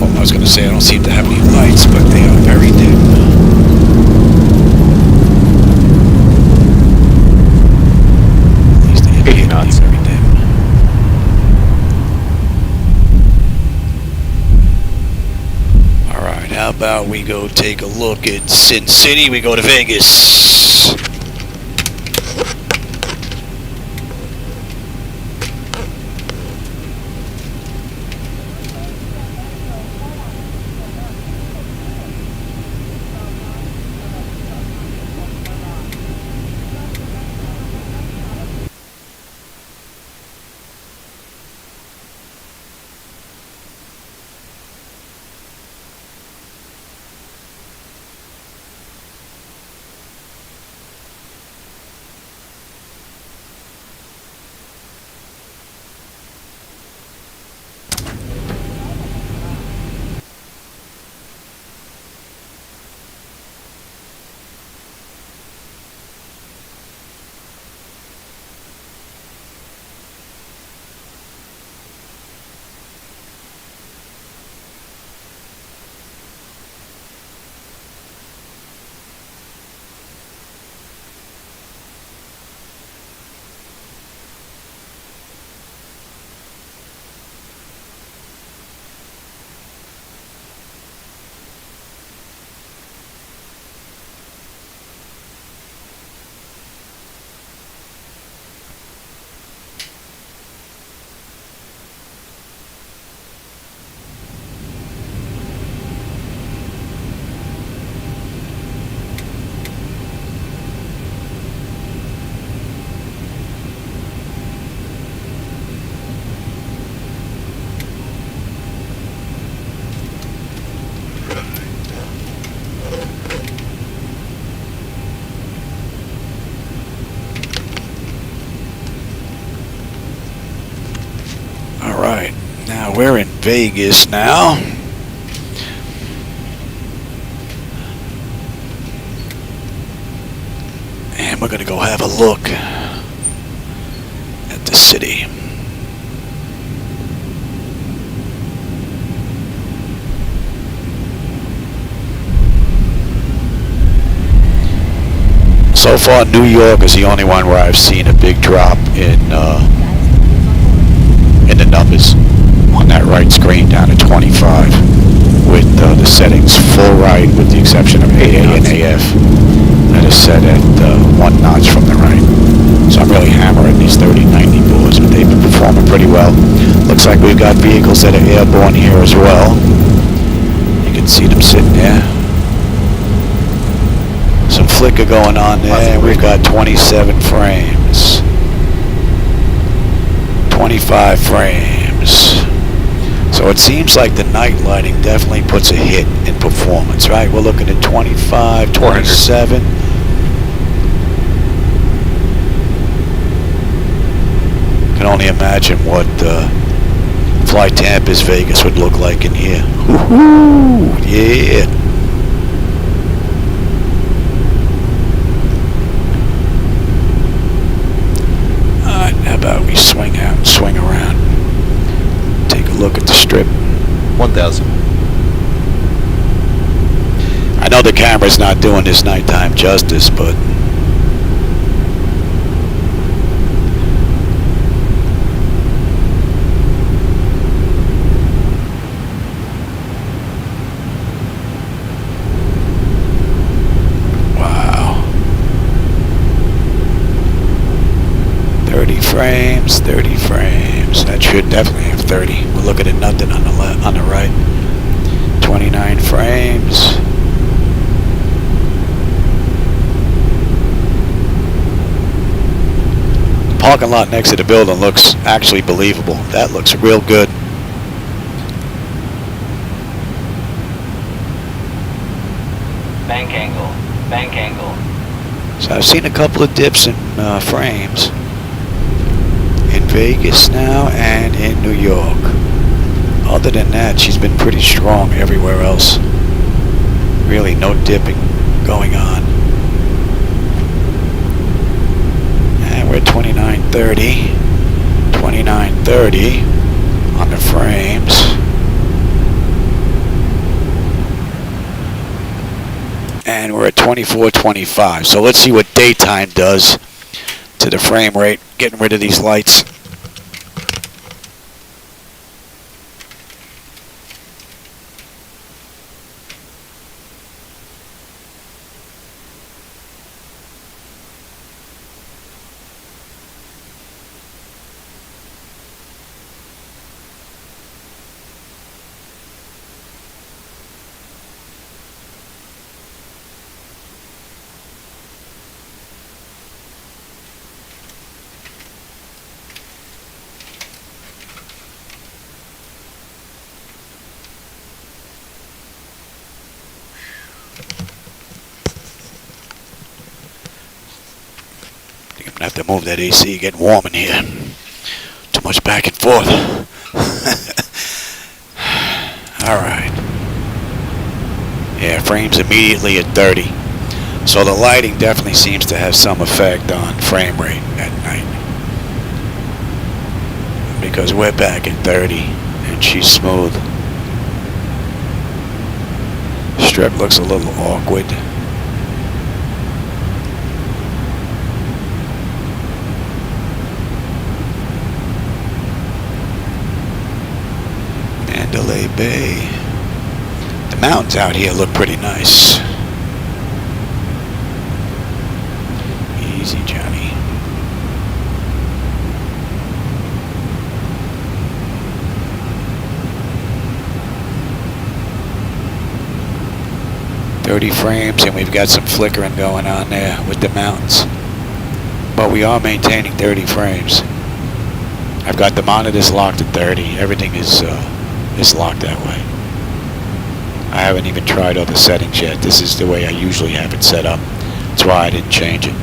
I was going to say I don't seem to have any lights, but they are very dim. At least they appear to be very dim. All right, how about we go take a look at Sin City? We go to Vegas. Now we're in Vegas now. And we're going to go have a look at the city. So far, New York is the only one where I've seen a big drop in the numbers on that right screen down to 25 with the settings full right with the exception of AA and AF that is set at 1 notch from the right. So I'm really hammering these 3090 boards, but they've been performing pretty well. Looks like we've got vehicles that are airborne here as well. You can see them sitting there. Some flicker going on there. We've got 27 frames. 25 frames. So it seems like the night lighting definitely puts a hit in performance, right? We're looking at 25, 27. Can only imagine what Flight Tampa's Vegas would look like in here. Woohoo! Yeah. Alright, how about we swing out and swing around? Take a look at the strip. 1,000. I know the camera's not doing this nighttime justice, but wow. 30 frames, 30 frames. That should definitely have 30. We're looking at nothing on the left, on the right. 29 frames. The parking lot next to the building looks actually believable. That looks real good. Bank angle. Bank angle. So I've seen a couple of dips in frames in Vegas now and in New York. Other than that, she's been pretty strong everywhere else. Really no dipping going on. And we're at 2930. 2930 on the frames. And we're at 2425. So let's see what daytime does to the frame rate. Getting rid of these lights. I'm gonna have to move that AC, getting warm in here. Too much back and forth. Alright. Yeah, frames immediately at 30. So the lighting definitely seems to have some effect on frame rate at night. Because we're back at 30 and she's smooth. Strip looks a little awkward. Mandalay Bay. The mountains out here look pretty nice. Easy, Johnny. .30 frames, and we've got some flickering going on there with the mountains. But we are maintaining 30 frames. I've got the monitors locked at 30. Everything is locked that way. I haven't even tried other settings yet. This is the way I usually have it set up. That's why I didn't change it.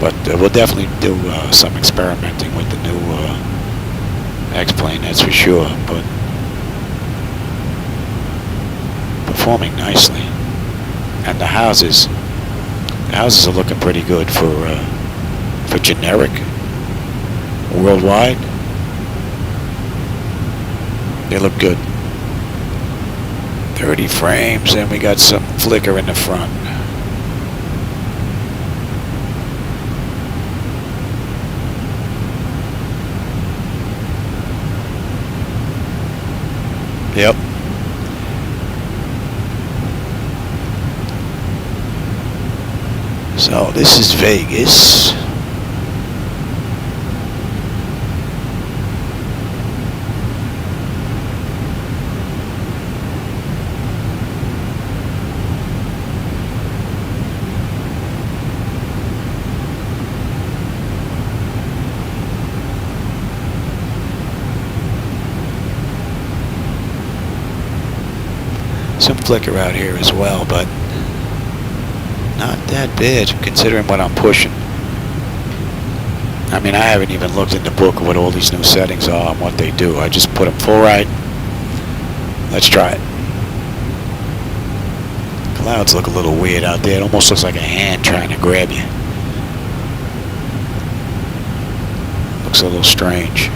But we'll definitely do some experimenting with the new X-Plane, that's for sure. But performing nicely. And the houses are looking pretty good for generic worldwide. They look good. 30 frames, and we got some flicker in the front. Yep. So this is Vegas. Some flicker out here as well, but not that bad considering what I'm pushing. I mean, I haven't even looked in the book of what all these new settings are and what they do. I just put them full right. Let's try it. Clouds look a little weird out there. It almost looks like a hand trying to grab you. Looks a little strange.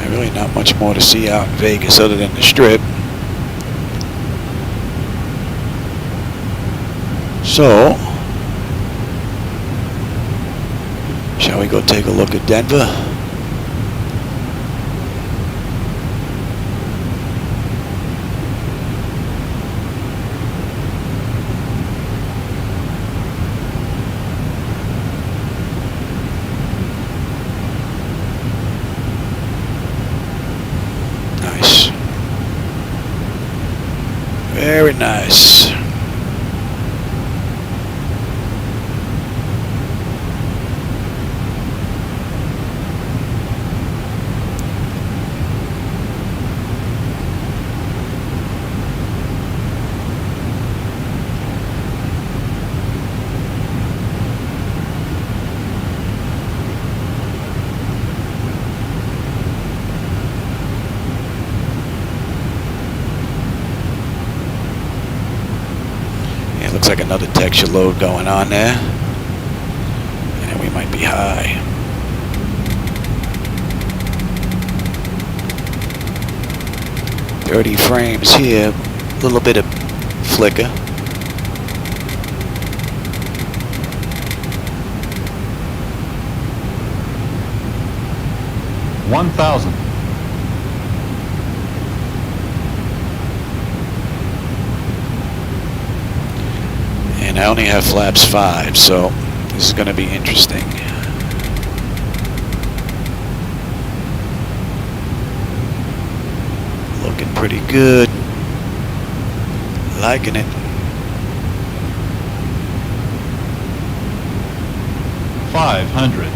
Really not much more to see out in Vegas other than the Strip. So, shall we go take a look at Denver? Nice. Very nice. Looks like another texture load going on there. And we might be high. .30 frames here. A little bit of flicker. $1,000. And I only have flaps 5, so this is going to be interesting. Looking pretty good. Liking it. 500.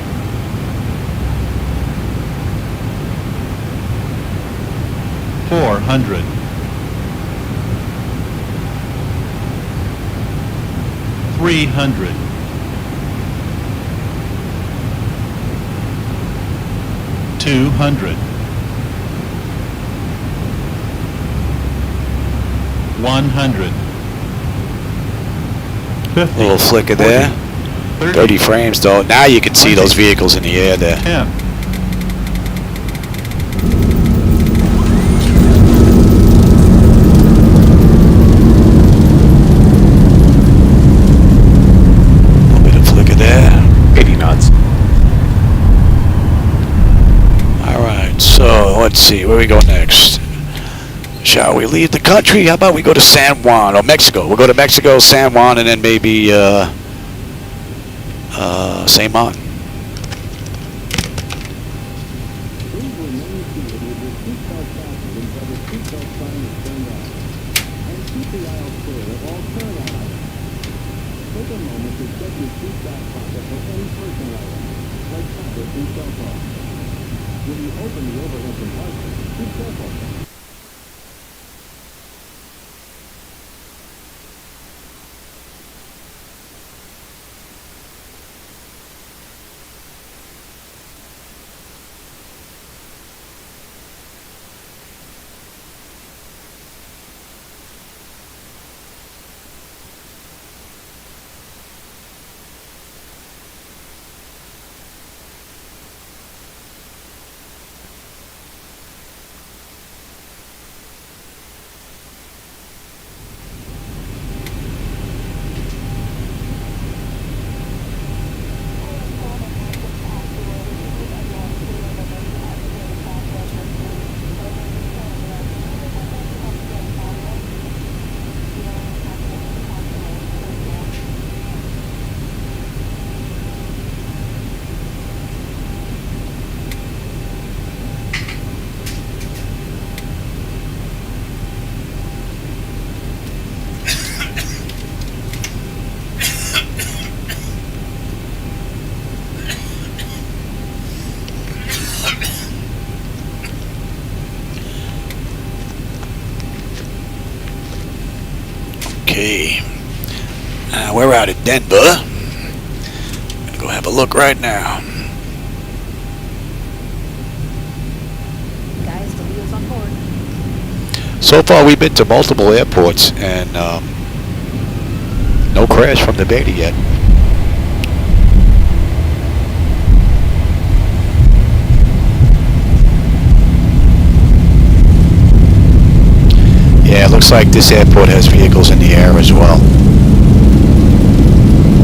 400. 300. 200. 100. 50. Little flicker there. 30 frames though. Now you can see those vehicles in the air there. 10. Let's see, where we go next? Shall we leave the country? How about we go to San Juan or Mexico? We'll go to Mexico, San Juan, and then maybe St. Martin. When you open the overhead compartment, be careful. Okay. We're out of Denver. Gonna go have a look right now. Guys, the wheels on board. So far, we've been to multiple airports and no crash from the Beta yet. Yeah, it looks like this airport has vehicles in the air as well.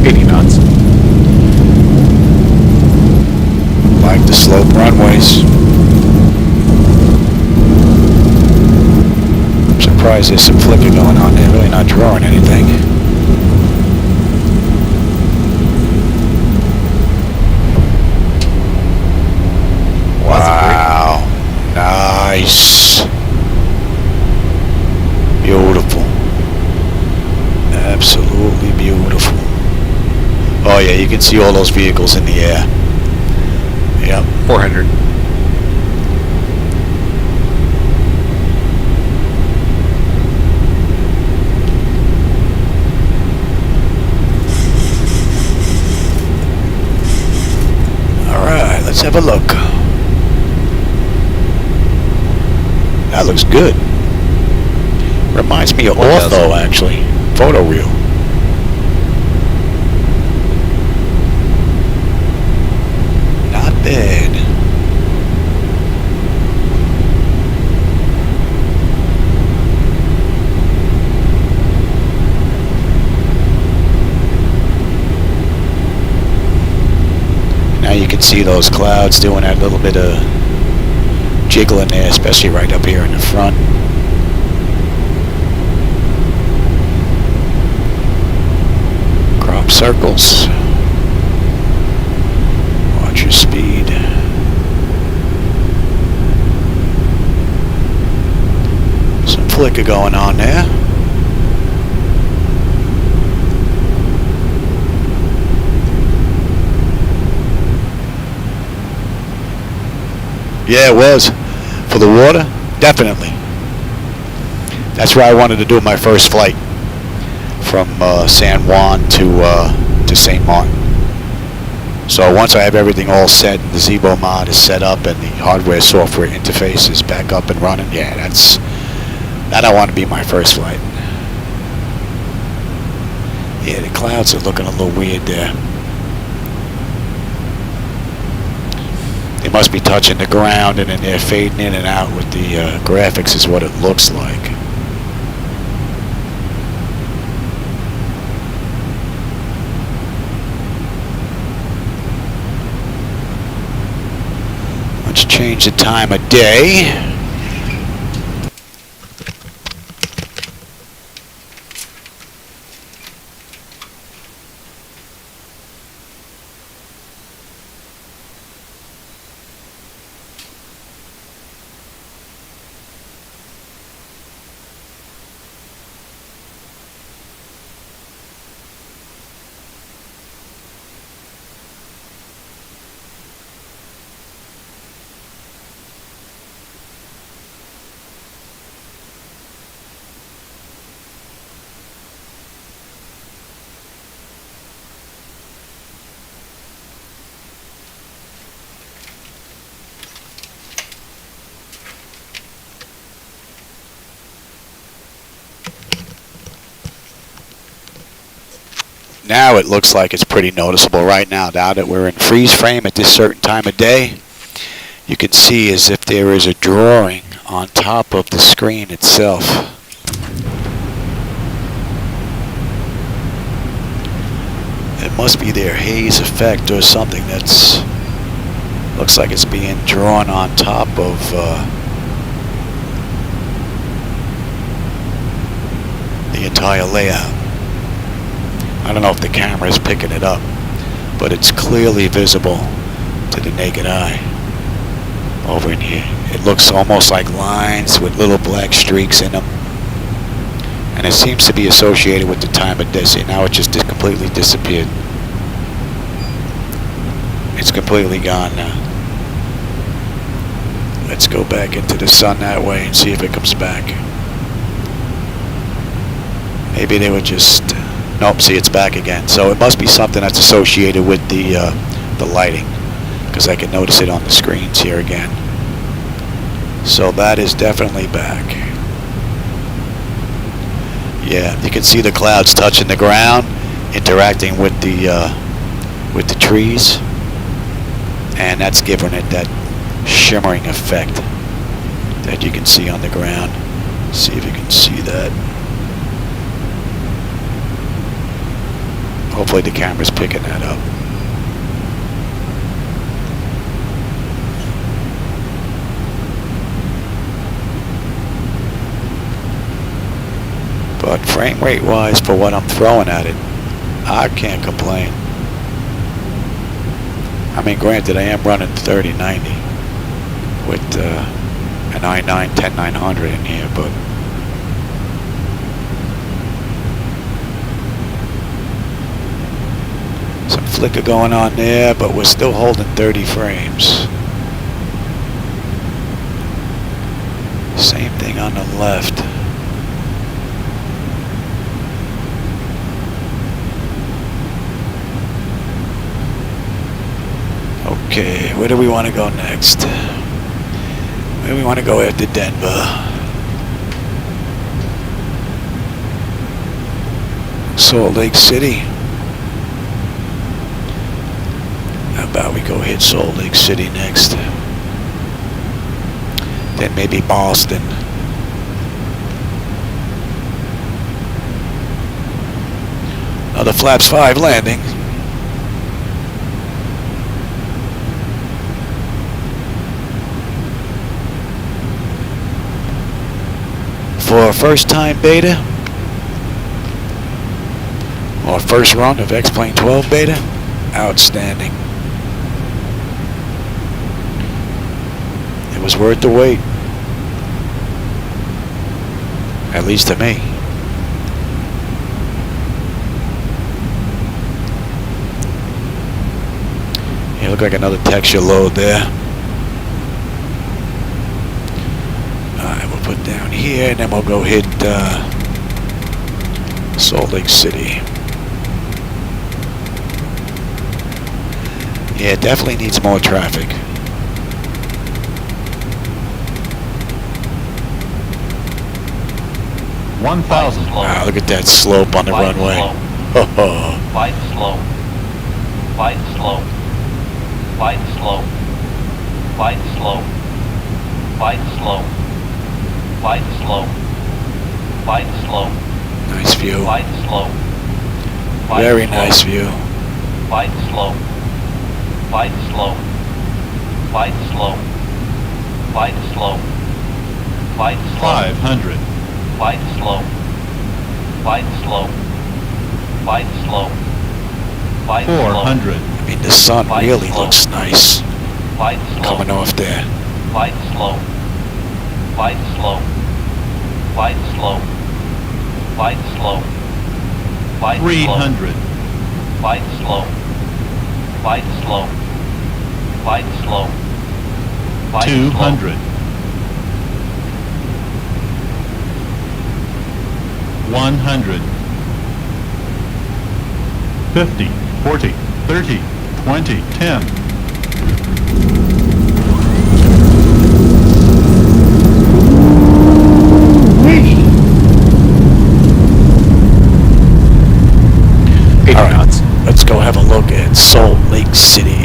80 knots. Like the slope runways. I'm surprised there's some flicker going on there. Really not drawing anything. Wow. Nice. Beautiful. Absolutely beautiful. Oh yeah, you can see all those vehicles in the air. Yep. 400. Alright, let's have a look. That looks good. Reminds me of Ortho, actually. Photo reel. Not bad. Now you can see those clouds doing that little bit of jiggling there, especially right up here in the front. Crop circles. Watch your speed. Some flicker going on there. Yeah, it was. For the water, definitely. That's where I wanted to do my first flight, from San Juan to St. Martin. So once I have everything all set, the Zebo mod is set up, and the hardware-software interface is back up and running, yeah, that I want to be my first flight. Yeah, the clouds are looking a little weird there. They must be touching the ground, and then they're fading in and out with the graphics is what it looks like. Let's change the time of day. Now it looks like it's pretty noticeable right now that we're in freeze frame at this certain time of day. You can see as if there is a drawing on top of the screen itself. It must be their haze effect or something that's looks like it's being drawn on top of the entire layout. I don't know if the camera is picking it up, but it's clearly visible to the naked eye over in here. It looks almost like lines with little black streaks in them, and it seems to be associated with the time of day. See, now it just completely disappeared. It's completely gone now. Let's go back into the sun that way and see if it comes back. Maybe they were just... Nope, see, it's back again. So it must be something that's associated with the lighting, because I can notice it on the screens here again. So that is definitely back. Yeah, you can see the clouds touching the ground, interacting with the trees, and that's giving it that shimmering effect that you can see on the ground. See if you can see that. Hopefully the camera's picking that up. But frame rate wise, for what I'm throwing at it, I can't complain. I mean, granted, I am running 3090 with an i9 10900 in here, but some flicker going on there, but we're still holding 30 frames. Same thing on the left. Okay, where do we want to go next? Where do we want to go after Denver? Salt Lake City. How about we go hit Salt Lake City next? Then maybe Boston. Another Flaps 5 landing. For a first time beta, or first run of X-Plane 12 beta, outstanding. It was worth the wait, at least to me. It looked like another texture load there. Put down here, and then we'll go hit Salt Lake City. Yeah, it definitely needs more traffic. Wow, look at that slope on the runway. Wide slope. Wide slope. Wide slope. Wide slope. Wide slope. Wide slope. Wide slope. Nice view. Wide slope. Very nice view. Wide slope. Wide slope. Wide slope. Wide slope. Wide slope. 500. Wide slope. Wide slope. Wide slope. Wide slope. 400. I mean, the sun really looks nice Wide slope. coming off there. Wide slope. Wide slope. Wide slope. Wide slope. Wide slope. 300. Wide slope. Wide slope. Wide slope. Wide 200. 100. 50, 40, 30, 20, 10. All right, let's go have a look at Salt Lake City.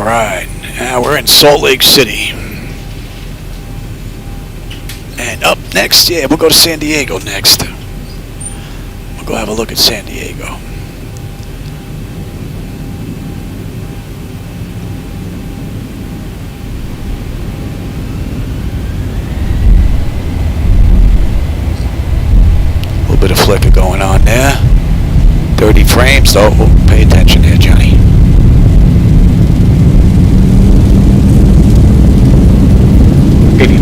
Alright, now we're in Salt Lake City. And up next, yeah, we'll go to San Diego next. We'll go have a look at San Diego. A little bit of flicker going on there. 30 frames, though. Oh, pay attention there, Johnny.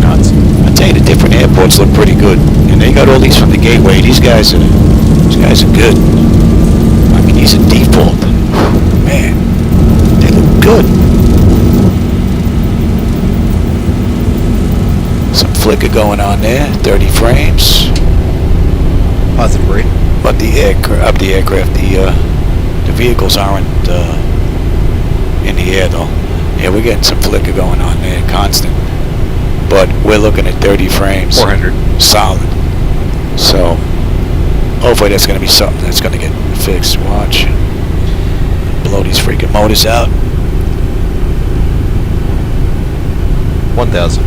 I tell you, the different airports look pretty good, and they got all these from the gateway. These guys are good. I mean, these are default. Man, they look good. Some flicker going on there. 30 frames. Positive rate. But the vehicles aren't in the air though. Yeah, we're getting some flicker going on there, constant. But we're looking at 30 frames. 400. Solid. So, hopefully that's going to be something that's going to get fixed. Watch. Blow these freaking motors out. 1,000.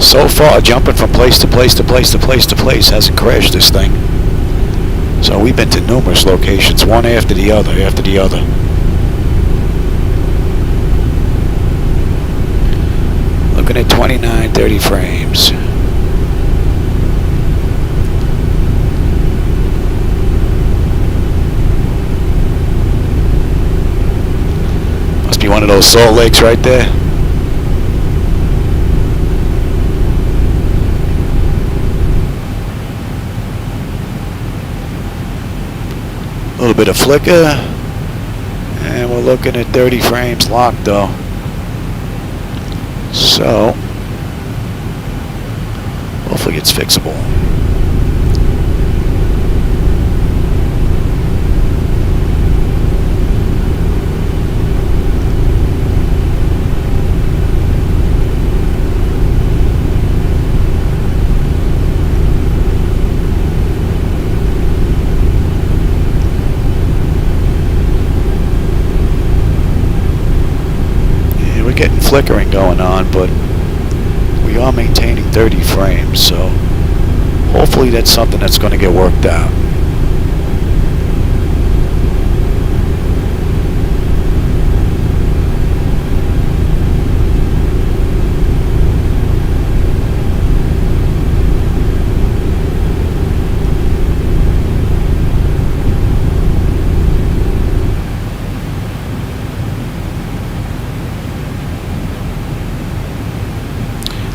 So far, jumping from place to place to place to place to place hasn't crashed this thing. So we've been to numerous locations, one after the other, after the other. Looking at 29, 30 frames. Must be one of those salt lakes right there. A little bit of flicker. And we're looking at 30 frames locked though. So, hopefully it's fixable. Yeah, we're getting flickering going on, but we are maintaining 30 frames, so hopefully that's something that's going to get worked out.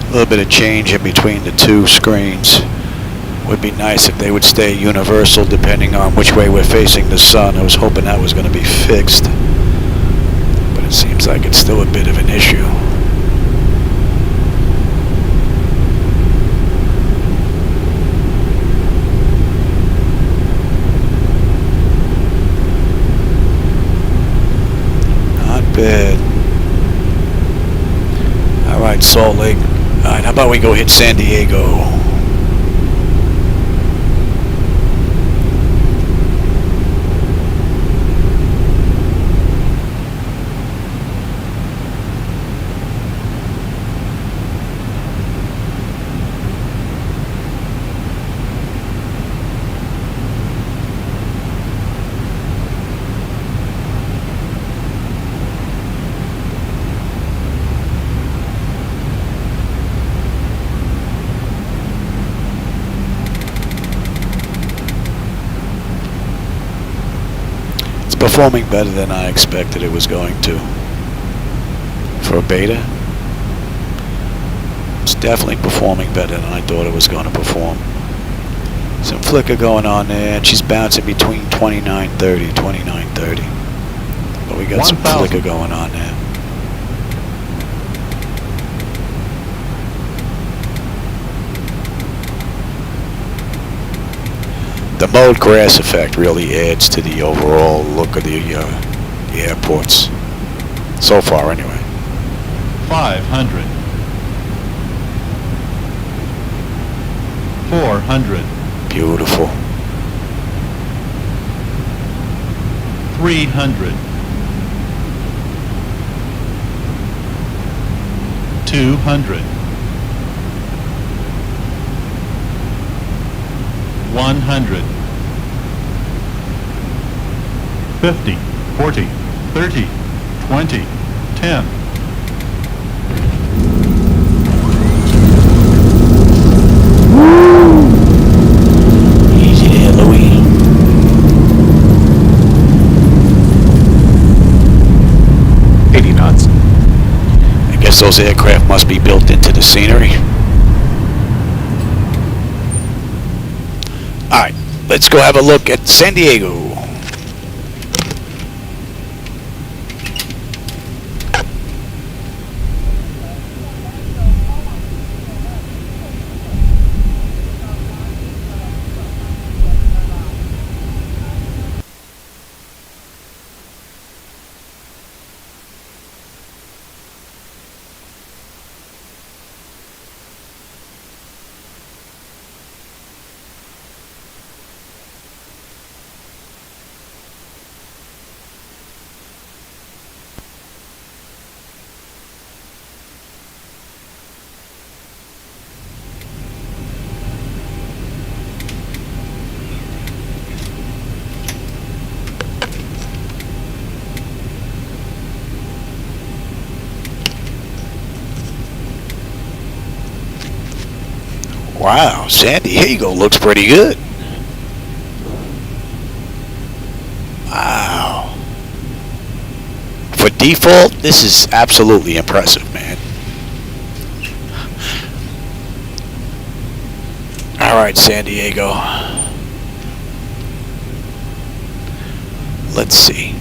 A little bit of change in between the two screens. Would be nice if they would stay universal depending on which way we're facing the sun. I was hoping that was going to be fixed, but it seems like it's still a bit of an issue. Not bad. All right, Salt Lake. All right, how about we go hit San Diego? Performing better than I expected it was going to. For a beta, it's definitely performing better than I thought it was going to perform. Some flicker going on there, and she's bouncing between 29.30, 29.30. But we got some flicker going on there. The mode grass effect really adds to the overall look of the airports. So far, anyway. 500. 400. Beautiful. 300. 200. 100. 50, 40, 30, 20, 10. Easy there, Louie. knots. I guess those aircraft must be built into the scenery. Alright, let's go have a look at San Diego. Wow, San Diego looks pretty good. Wow. For default, this is absolutely impressive, man. Alright, San Diego. Let's see.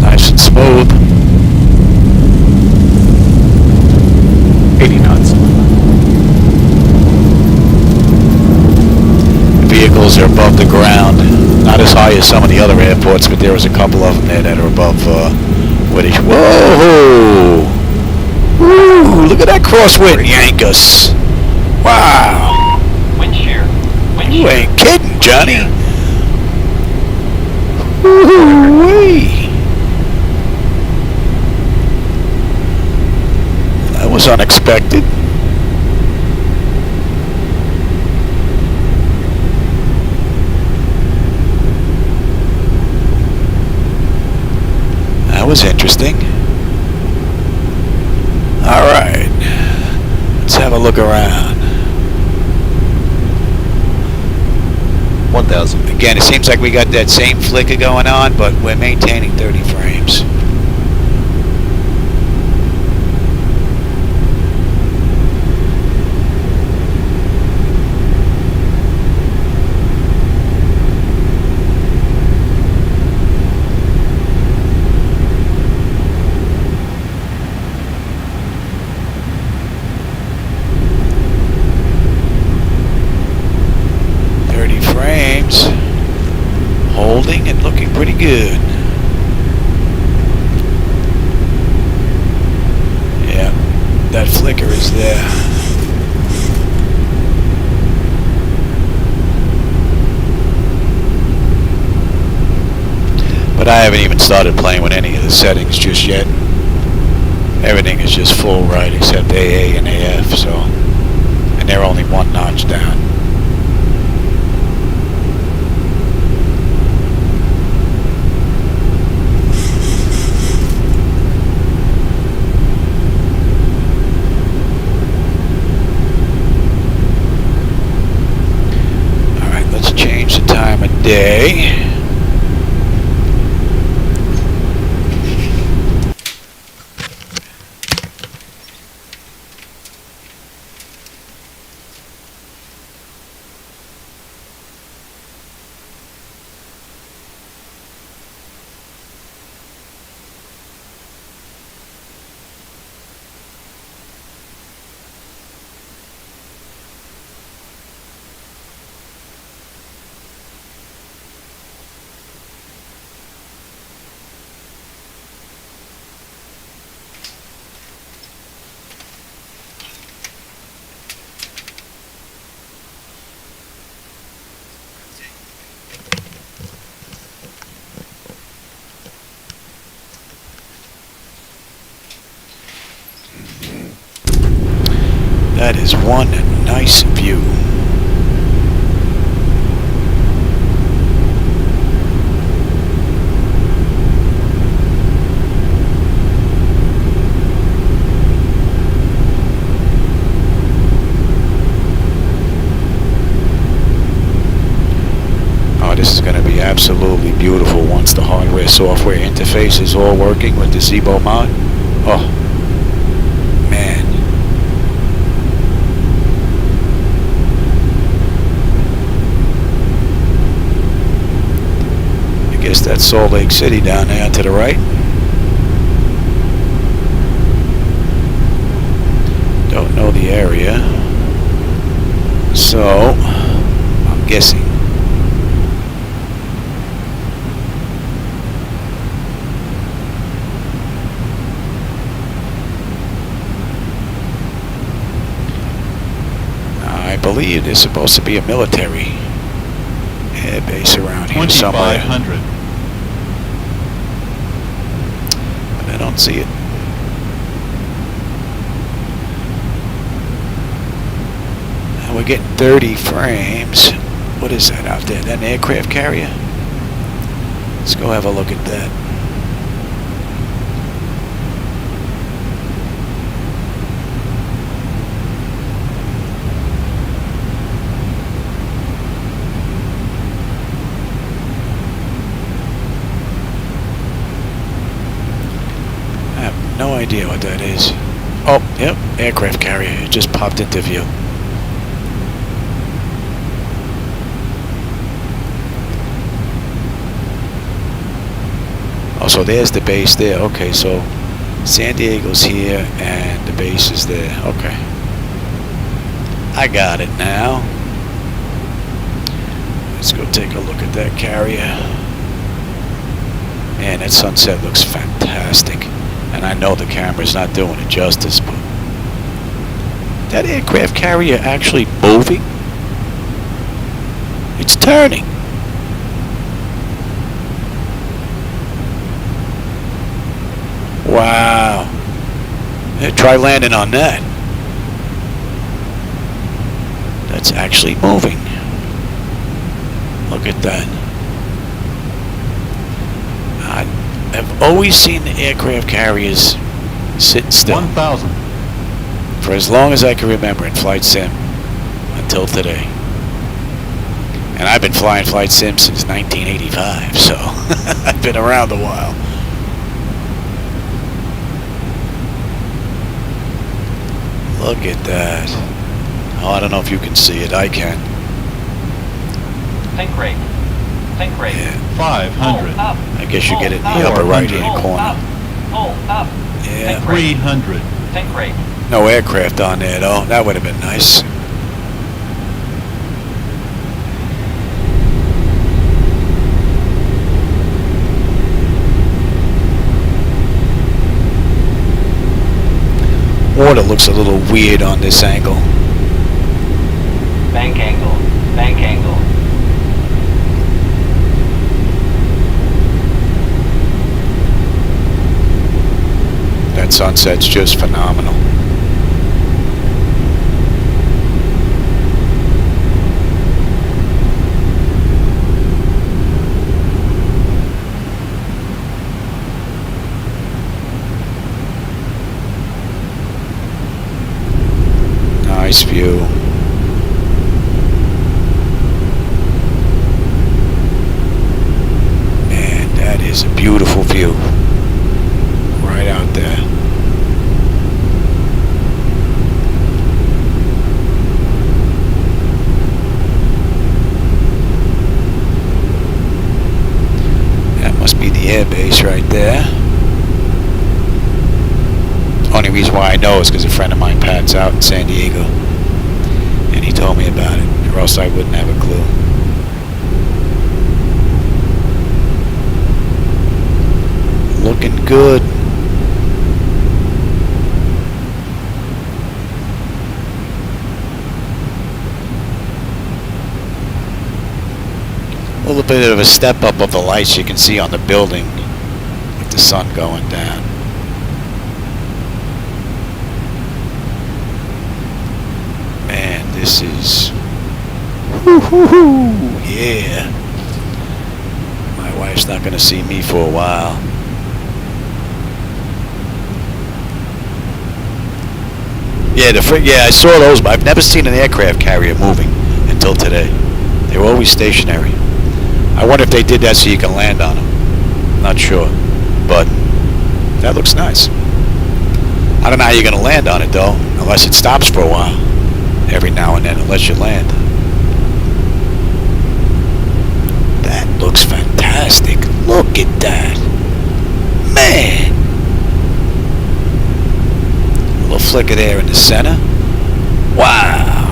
Nice and smooth. 80 knots. Vehicles are above the ground. Not as high as some of the other airports, but there was a couple of them there that are above where they... Whoa! Woo! Look at that crosswind yank us. Wow! Wind shear. Wind You shear. ain't kidding, Johnny. Woo-wee. That was unexpected. That was interesting. All right. Let's have a look around. 1,000. Again, it seems like we got that same flicker going on, but we're maintaining 30 frames. Holding and looking pretty good. Yeah, that flicker is there. But I haven't even started playing with any of the settings just yet. Everything is just full right except AA and AF, so, and they're only one notch down. Time of day. one nice view. This is going to be absolutely beautiful once the hardware-software interface is all working with the Zibo mod. Oh, man. I guess that's Salt Lake City down there to the right. Don't know the area. So, I'm guessing. I believe there's supposed to be a military air base around here somewhere. 2,500. But I don't see it. And we're getting 30 frames. What is that out there? That an aircraft carrier? Let's go have a look at that. No idea what that is. Oh, yep, aircraft carrier. It just popped into view. Oh, so there's the base there. Okay, so San Diego's here and the base is there. Okay. I got it now. Let's go take a look at that carrier. Man, that sunset looks fantastic. And I know the camera's not doing it justice, but that aircraft carrier actually moving? It's turning. Wow. Yeah, try landing on that. That's actually moving. Look at that. I've always seen the aircraft carriers sitting still. 1,000. For as long as I can remember in Flight Sim until today. And I've been flying Flight Sim since 1985, so I've been around a while. Look at that. Oh, I don't know if you can see it. I can. Think rate. Think rate. Yeah. 500. Pull up. I guess you get it in the Pull upper up. right-hand Pull corner. up. Pull up. Yeah. Think rate. 300. Think rate. No aircraft on there, though. That would have been nice. Water looks a little weird on this angle. Bank angle. Bank angle. That sunset's just phenomenal. Nice view. Man, that is a beautiful view. Right out there. That must be the air base right there. Only reason why I know is because a friend of mine, Pat's out in San Diego, and he told me about it, or else I wouldn't have a clue. Looking good. A little bit of a step up of the lights you can see on the building with the sun going down. This is... Woo-hoo-hoo! Yeah. My wife's not going to see me for a while. Yeah, I saw those, but I've never seen an aircraft carrier moving until today. They were always stationary. I wonder if they did that so you can land on them. Not sure, but that looks nice. I don't know how you're going to land on it, though, unless it stops for a while. Every now and then, unless you land. That looks fantastic. Look at that. Man. A little flicker there in the center. Wow.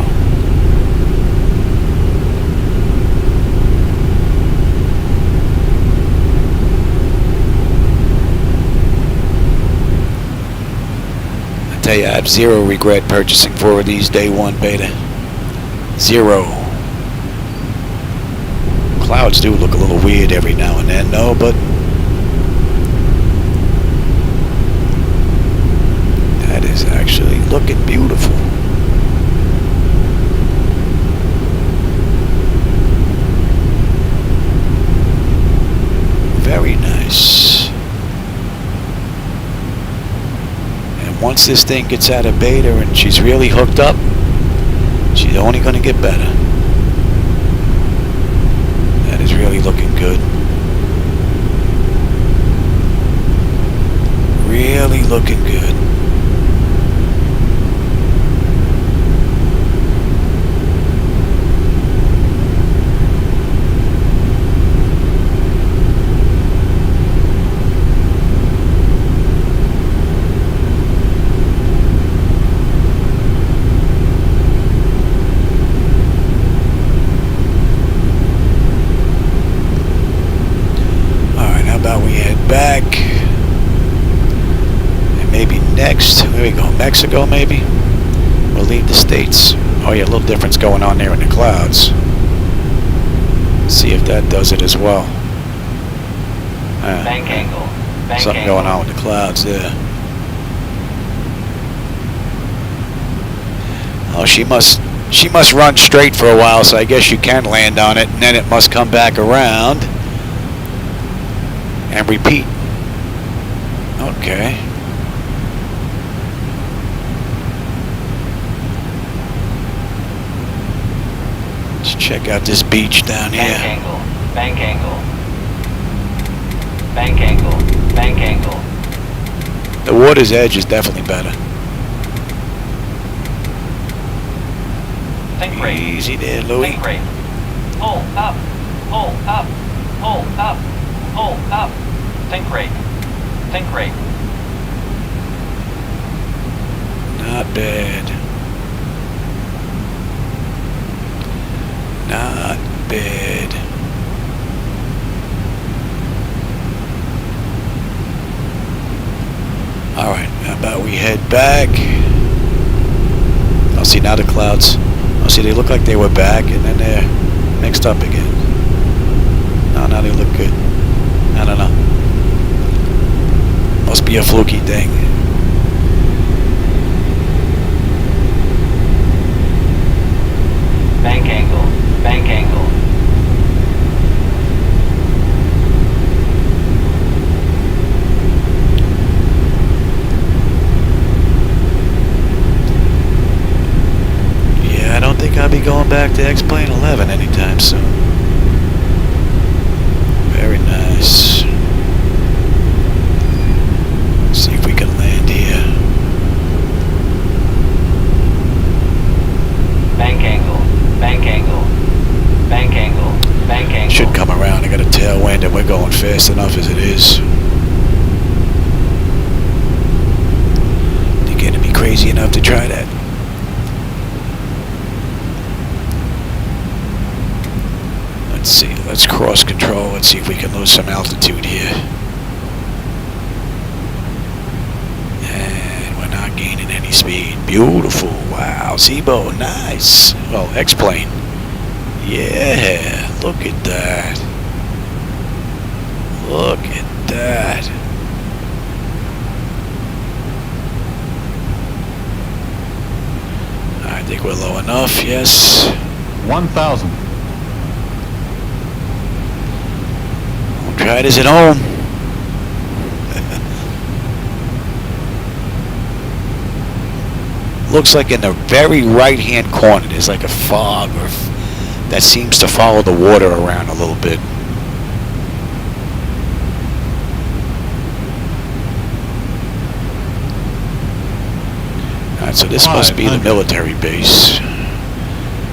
I tell you, I have zero regret purchasing 4 of these day one beta. Zero. Clouds do look a little weird every now and then, though, but that is actually looking beautiful. Very nice. And once this thing gets out of beta and she's really hooked up, she's only going to get better. That is really looking good. Really looking good. Back, and maybe next, where we go, Mexico maybe? We'll leave the States. Oh yeah, a little difference going on there in the clouds. See if that does it as well. Bank angle. Bank Something angle. going on with the clouds there. Oh, she must run straight for a while, so I guess you can land on it, and then it must come back around and repeat. Okay. Let's check out this beach down here. Bank angle. Bank angle. Bank angle. Bank angle. The water's edge is definitely better. Think rate. Easy there, Louis. Think rate. Pull up. Pull up. Pull up. Pull up. Think rate. Think rate. Not bad. Not bad. Alright, how about we head back? I'll see now the clouds. I'll see they look like they were back and then they're mixed up again. No, now they look good. I don't know. Must be a fluky thing. Bank angle. Bank angle. Yeah, I don't think I'll be going back to X-Plane 11 anytime soon. Very nice. See if we can land here. Bank angle. Bank angle. Bank angle. Bank angle. Should come around. I got a tailwind and we're going fast enough as it is. You're gonna be crazy enough to try that. Let's see. Let's cross control. Let's see if we can lose some altitude here. And we're not gaining any speed. Beautiful. Wow. Zebo. Nice. Well, X-Plane. Yeah. Look at that. Look at that. Alright, think we're low enough, yes. 1,000. We'll try this at home. Looks like in the very right-hand corner, there's like a fog or that seems to follow the water around a little bit. Alright, so this must be the 500. military base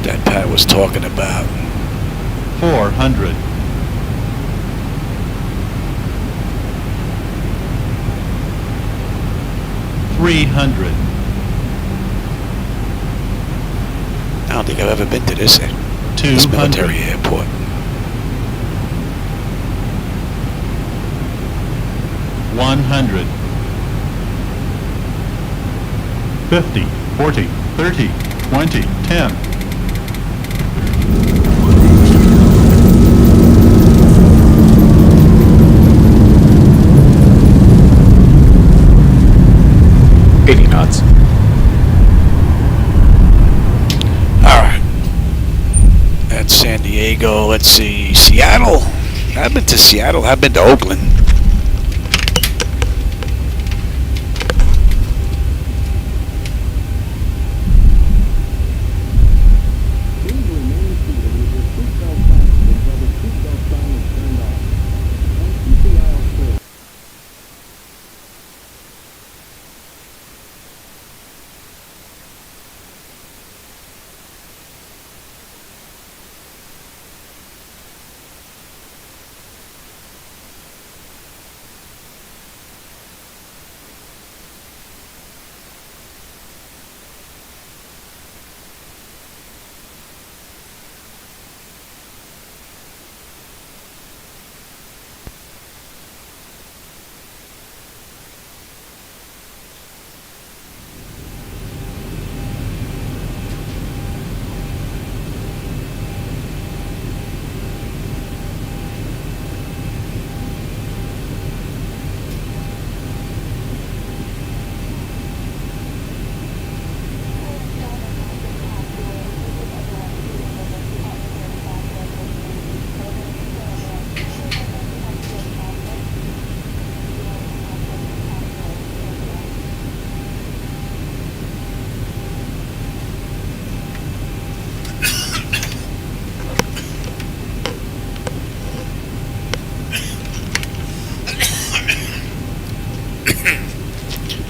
that Pat was talking about. 400. 300. I don't think I've ever been to this military 200. airport. 100. 50, 40, 30, 20, 10. 80 knots. Alright. That's San Diego. Let's see. Seattle. I've been to Seattle. I've been to Oakland. Please remain seated with your seatbelt fastened until the seatbelt sign is turned off. And keep the aisle clear.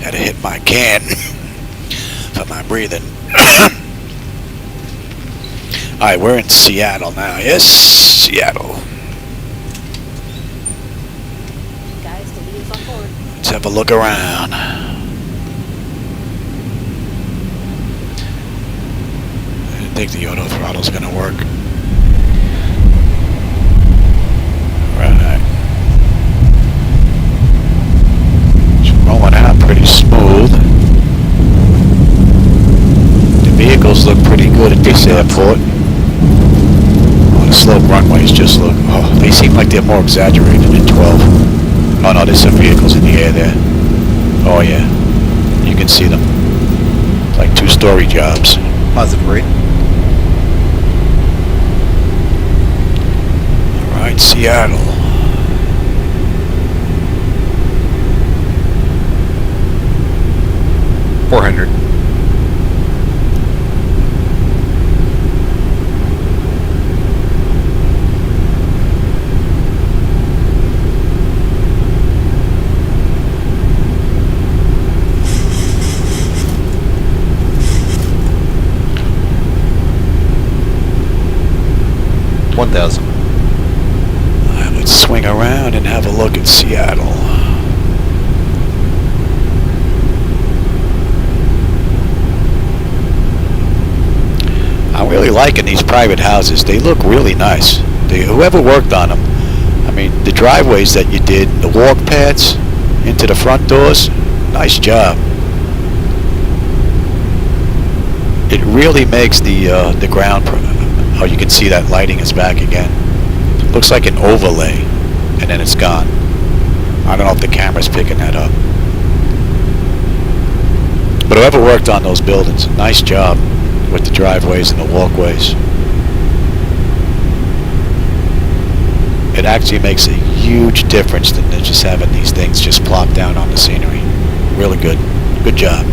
Had to hit my can for my breathing. Alright, we're in Seattle now. Yes, Seattle. Guys, the lead is on board. Let's have a look around. I didn't think the auto throttle's gonna work. Right. It's rolling out pretty smooth. The vehicles look pretty good at this airport. Oh, the slope runways just look, oh, they seem like they're more exaggerated than 12. Oh no, there's some vehicles in the air there. Oh yeah, you can see them. It's like two-story jobs. Positive rate. Alright, Seattle. $400. 1,000. Let's swing around and have a look at Seattle. I'm really liking these private houses. They look really nice. Whoever worked on them, I mean, the driveways that you did, the walk paths into the front doors, nice job. It really makes the ground. Oh, you can see that lighting is back again. Looks like an overlay, and then it's gone. I don't know if the camera's picking that up. But whoever worked on those buildings, nice job. with the driveways and the walkways. It actually makes a huge difference than just having these things just plop down on the scenery. Really good. Good job.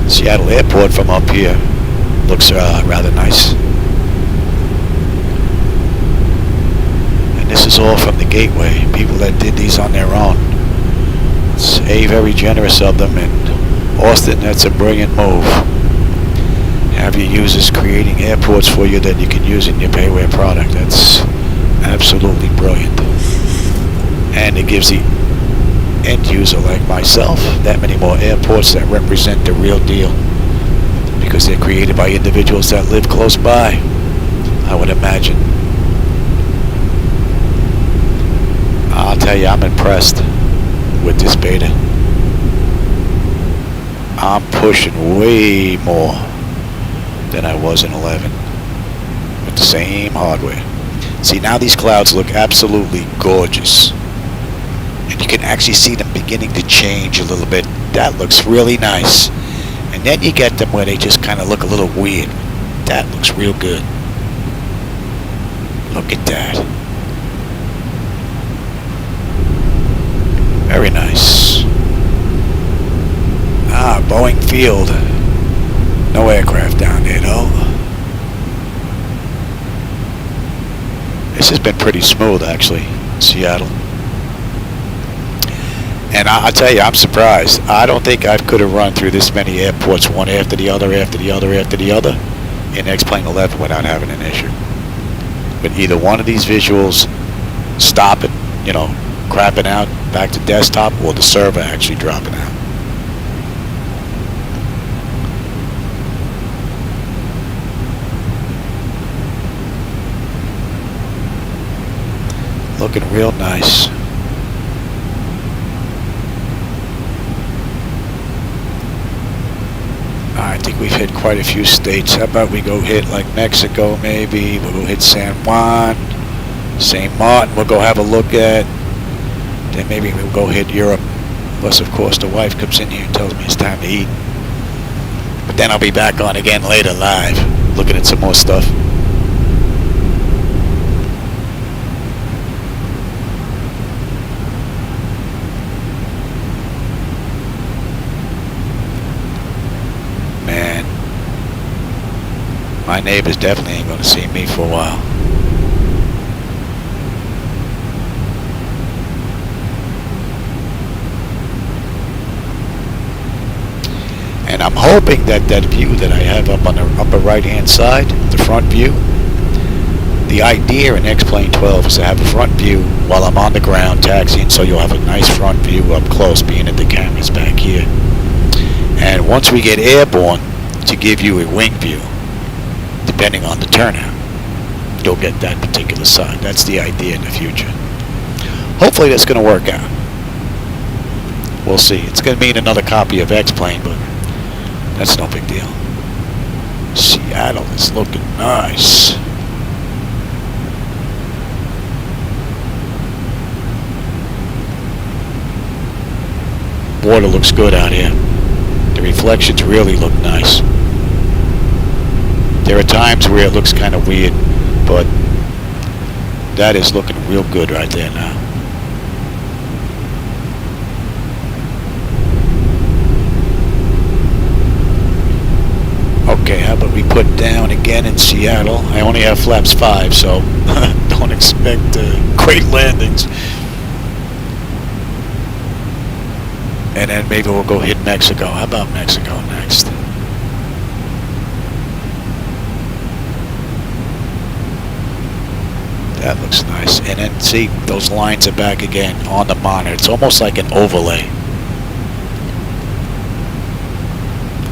Seattle Airport from up here looks rather nice. And this is all from the gateway. People that did these on their own. It's very generous of them, and Austin, that's a brilliant move. Have your users creating airports for you that you can use in your payware product. That's absolutely brilliant. And it gives the end user like myself that many more airports that represent the real deal, because they're created by individuals that live close by, I would imagine. I'll tell you, I'm impressed with this beta. I'm pushing way more than I was in 11 with the same hardware. See, now these clouds look absolutely gorgeous, and you can actually see them beginning to change a little bit. That looks really nice. And then you get them where they just kind of look a little weird. That looks real good. Look at that. Very nice. Boeing Field. No aircraft down there, though. This has been pretty smooth, actually, Seattle. And I'll tell you, I'm surprised. I don't think I could have run through this many airports, one after the other, after the other, after the other, in X-Plane 11 without having an issue. But either one of these visuals stop it, crapping out back to desktop, or the server actually dropping out. Looking real nice. I think we've hit quite a few states. How about we go hit like Mexico, maybe? We'll go hit San Juan, St. Martin. We'll go have a look at. Then maybe we'll go hit Europe. Plus, of course, the wife comes in here and tells me it's time to eat. But then I'll be back on again later live, looking at some more stuff. My neighbors definitely ain't gonna see me for a while. And I'm hoping that that view that I have up on the upper right hand side, the front view, the idea in X-Plane 12 is to have a front view while I'm on the ground taxiing, so you'll have a nice front view up close, being that the camera's back here. And once we get airborne, to give you a wing view. Depending on the turnout, you'll get that particular side. That's the idea in the future. Hopefully that's going to work out. We'll see. It's going to mean another copy of X-Plane, but that's no big deal. Seattle is looking nice. Water looks good out here. The reflections really look nice. There are times where it looks kind of weird, but that is looking real good right there now. Okay, how about we put down again in Seattle? I only have flaps 5, so don't expect great landings. And then maybe we'll go hit Mexico. How about Mexico next? That looks nice. And then see, those lines are back again on the monitor. It's almost like an overlay.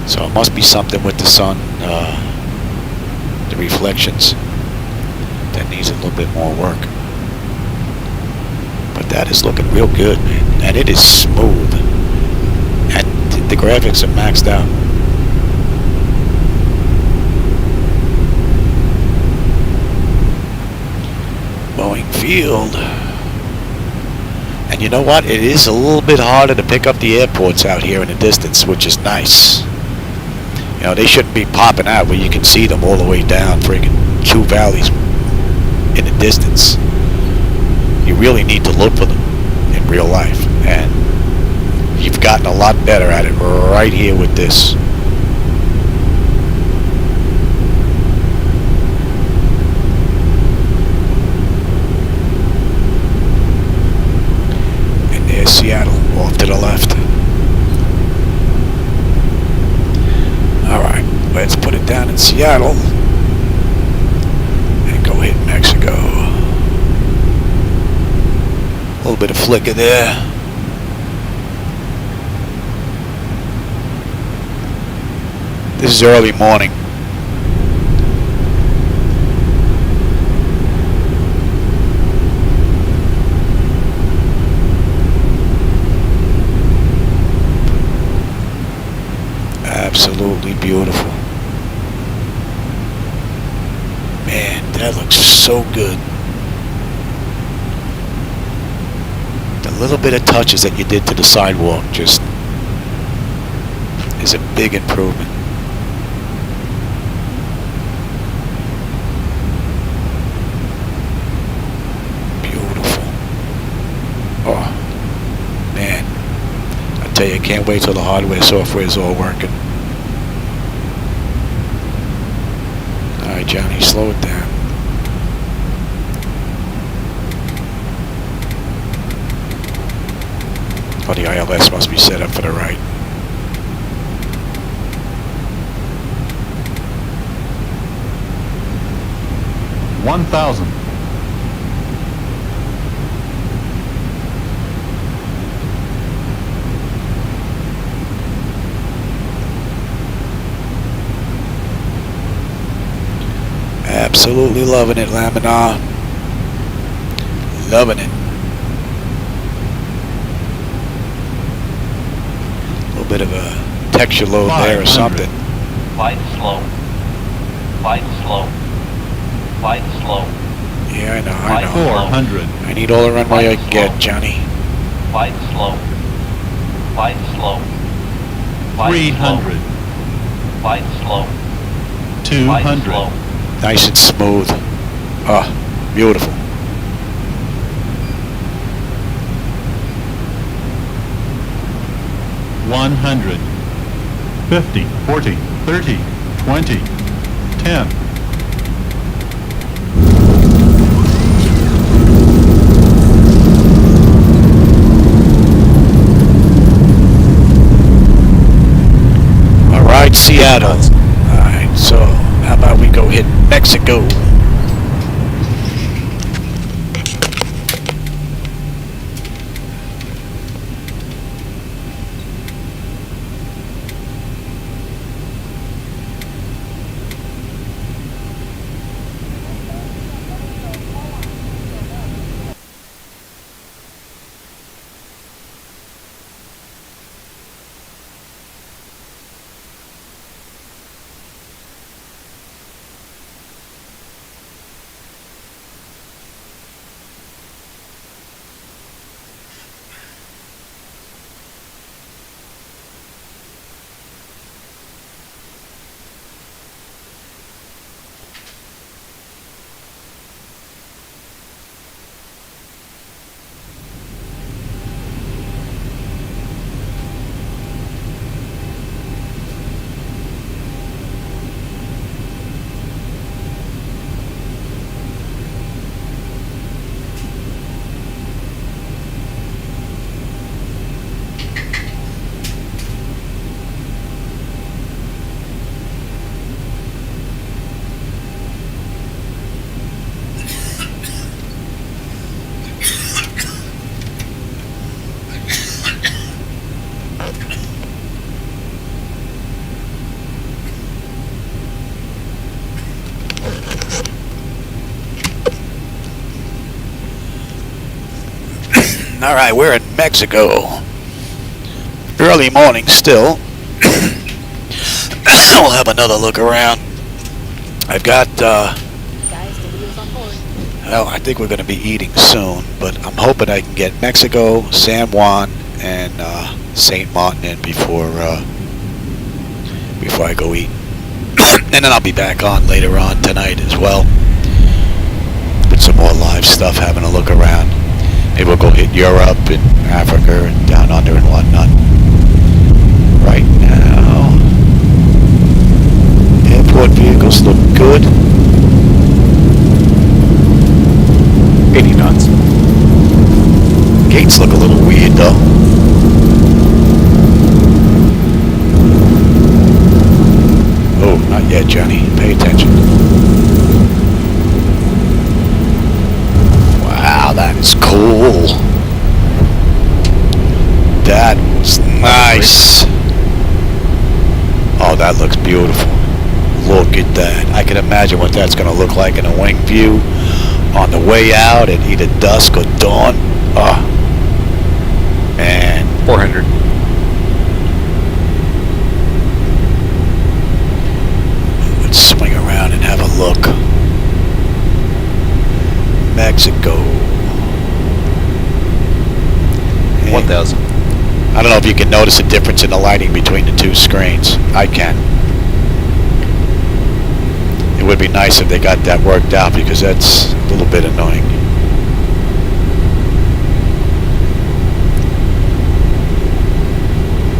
So it must be something with the sun, the reflections, that needs a little bit more work. But that is looking real good, man. And it is smooth. And the graphics are maxed out. Boeing Field. And And you know what? It is a little bit harder to pick up the airports out here in the distance, which is nice. You know, they shouldn't be popping out where you can see them all the way down friggin' two valleys in the distance. You really need to look for them in real life. And you've gotten a lot better at it right here with this. Seattle, off to the left. Alright, let's put it down in Seattle and go hit Mexico. A little bit of flicker there. This is early morning. Absolutely beautiful. Man, that looks so good. The little bit of touches that you did to the sidewalk just is a big improvement. Beautiful. Oh, man. I tell you, I can't wait till the hardware software is all working. Alright, Johnny, slow it down. Oh, the ILS must be set up for the right. $1,000. Absolutely loving it, Laminar. Loving it. A little bit of a texture load there or 500. something. Flight slow. Flight slow. Flight slow. Yeah, I know, I Flight know. 400. I need all the runway I can get, Johnny. Flight slow. Flight slow. Flight 300. slow. Flight slow. Flight 200. slow. Nice and smooth. Ah, beautiful. $100. 50, 40, 30, 20, 10. All right, Seattle. All right, so how about we go hit Mexico? All right, we're in Mexico. Early morning still. We'll have another look around. I've got Guys, the wheels on board. Well, I think we're going to be eating soon, but I'm hoping I can get Mexico, San Juan, and St. Martin in before I go eat. And then I'll be back on later on tonight as well with some more live stuff, having a look around. Maybe we'll go hit Europe and Africa and down under and whatnot. Right now, airport vehicles look good. 80 knots. Gates look a little weird though. Oh, not yet, Johnny. Pay attention. Wow, that is cool. That was nice. Oh, that looks beautiful. Look at that. I can imagine what that's going to look like in a wing view on the way out at either dusk or dawn. Oh, man. 400. Let's swing around and have a look. Mexico. 1,000. I don't know if you can notice a difference in the lighting between the two screens. I can. It would be nice if they got that worked out because that's a little bit annoying.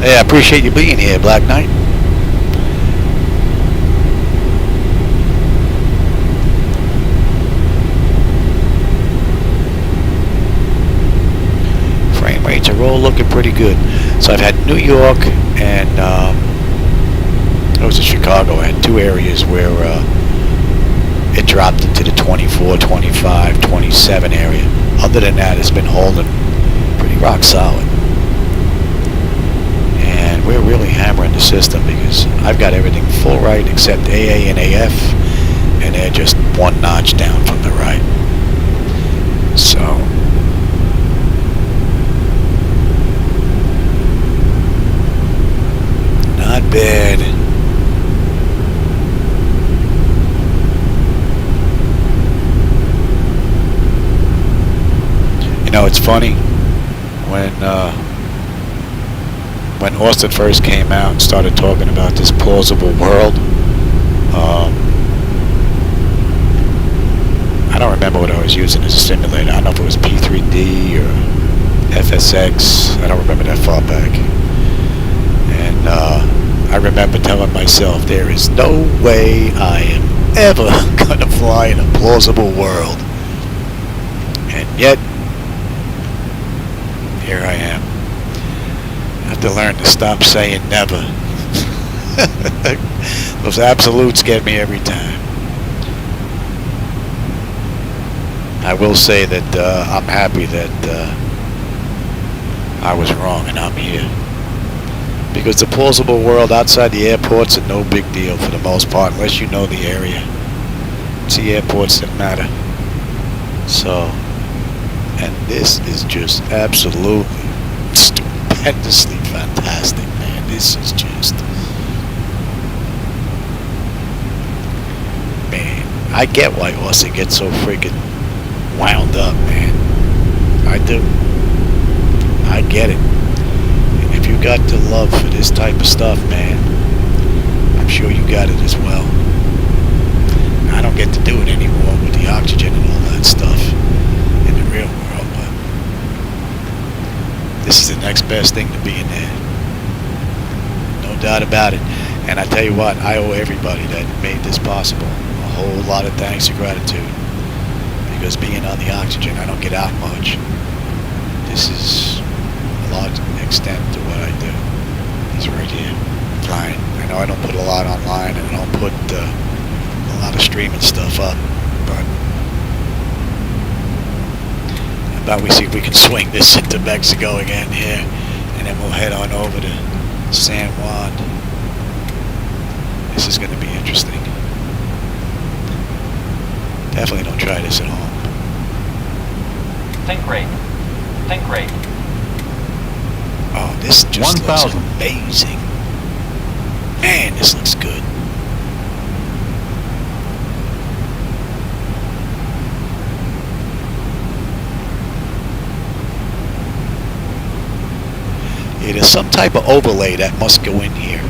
Hey, I appreciate you being here, Black Knight. Frame rates are all looking pretty good. So I've had New York and it was in Chicago. I had two areas where it dropped into the 24, 25, 27 area. Other than that, it's been holding pretty rock solid. And we're really hammering the system because I've got everything full right except AA and AF, and they're just one notch down from the right. So not bad. You know, it's funny when Austin first came out and started talking about this plausible world. I don't remember what I was using as a simulator. I don't know if it was P3D or FSX. I don't remember that far back. And I remember telling myself, there is no way I am ever going to fly in a plausible world. And yet, here I am. I have to learn to stop saying never. Those absolutes get me every time. I will say that I'm happy that I was wrong and I'm here. Because the plausible world outside the airports are no big deal for the most part, unless you know the area. It's the airports that matter. So, and this is just absolutely stupendously fantastic, man. This is just, man, I get why Austin gets so freaking wound up, man. I do. I get it. And if you got the love for this type of stuff, man, I'm sure you got it as well. I don't get to do it anymore with the oxygen and all that stuff in the real world, but this is the next best thing to being there. No doubt about it. And I tell you what, I owe everybody that made this possible a whole lot of thanks and gratitude. Because being on the oxygen, I don't get out much. This is a large extent to what I do. Is right here, flying. I know I don't put a lot online and I don't put a lot of streaming stuff up, but how about we see if we can swing this into Mexico again here, and then we'll head on over to San Juan. This is going to be interesting. Definitely don't try this at home. Think rate. Think rate. Oh, this just 1,000. looks amazing. Man, this looks good. some type of overlay that must go in here.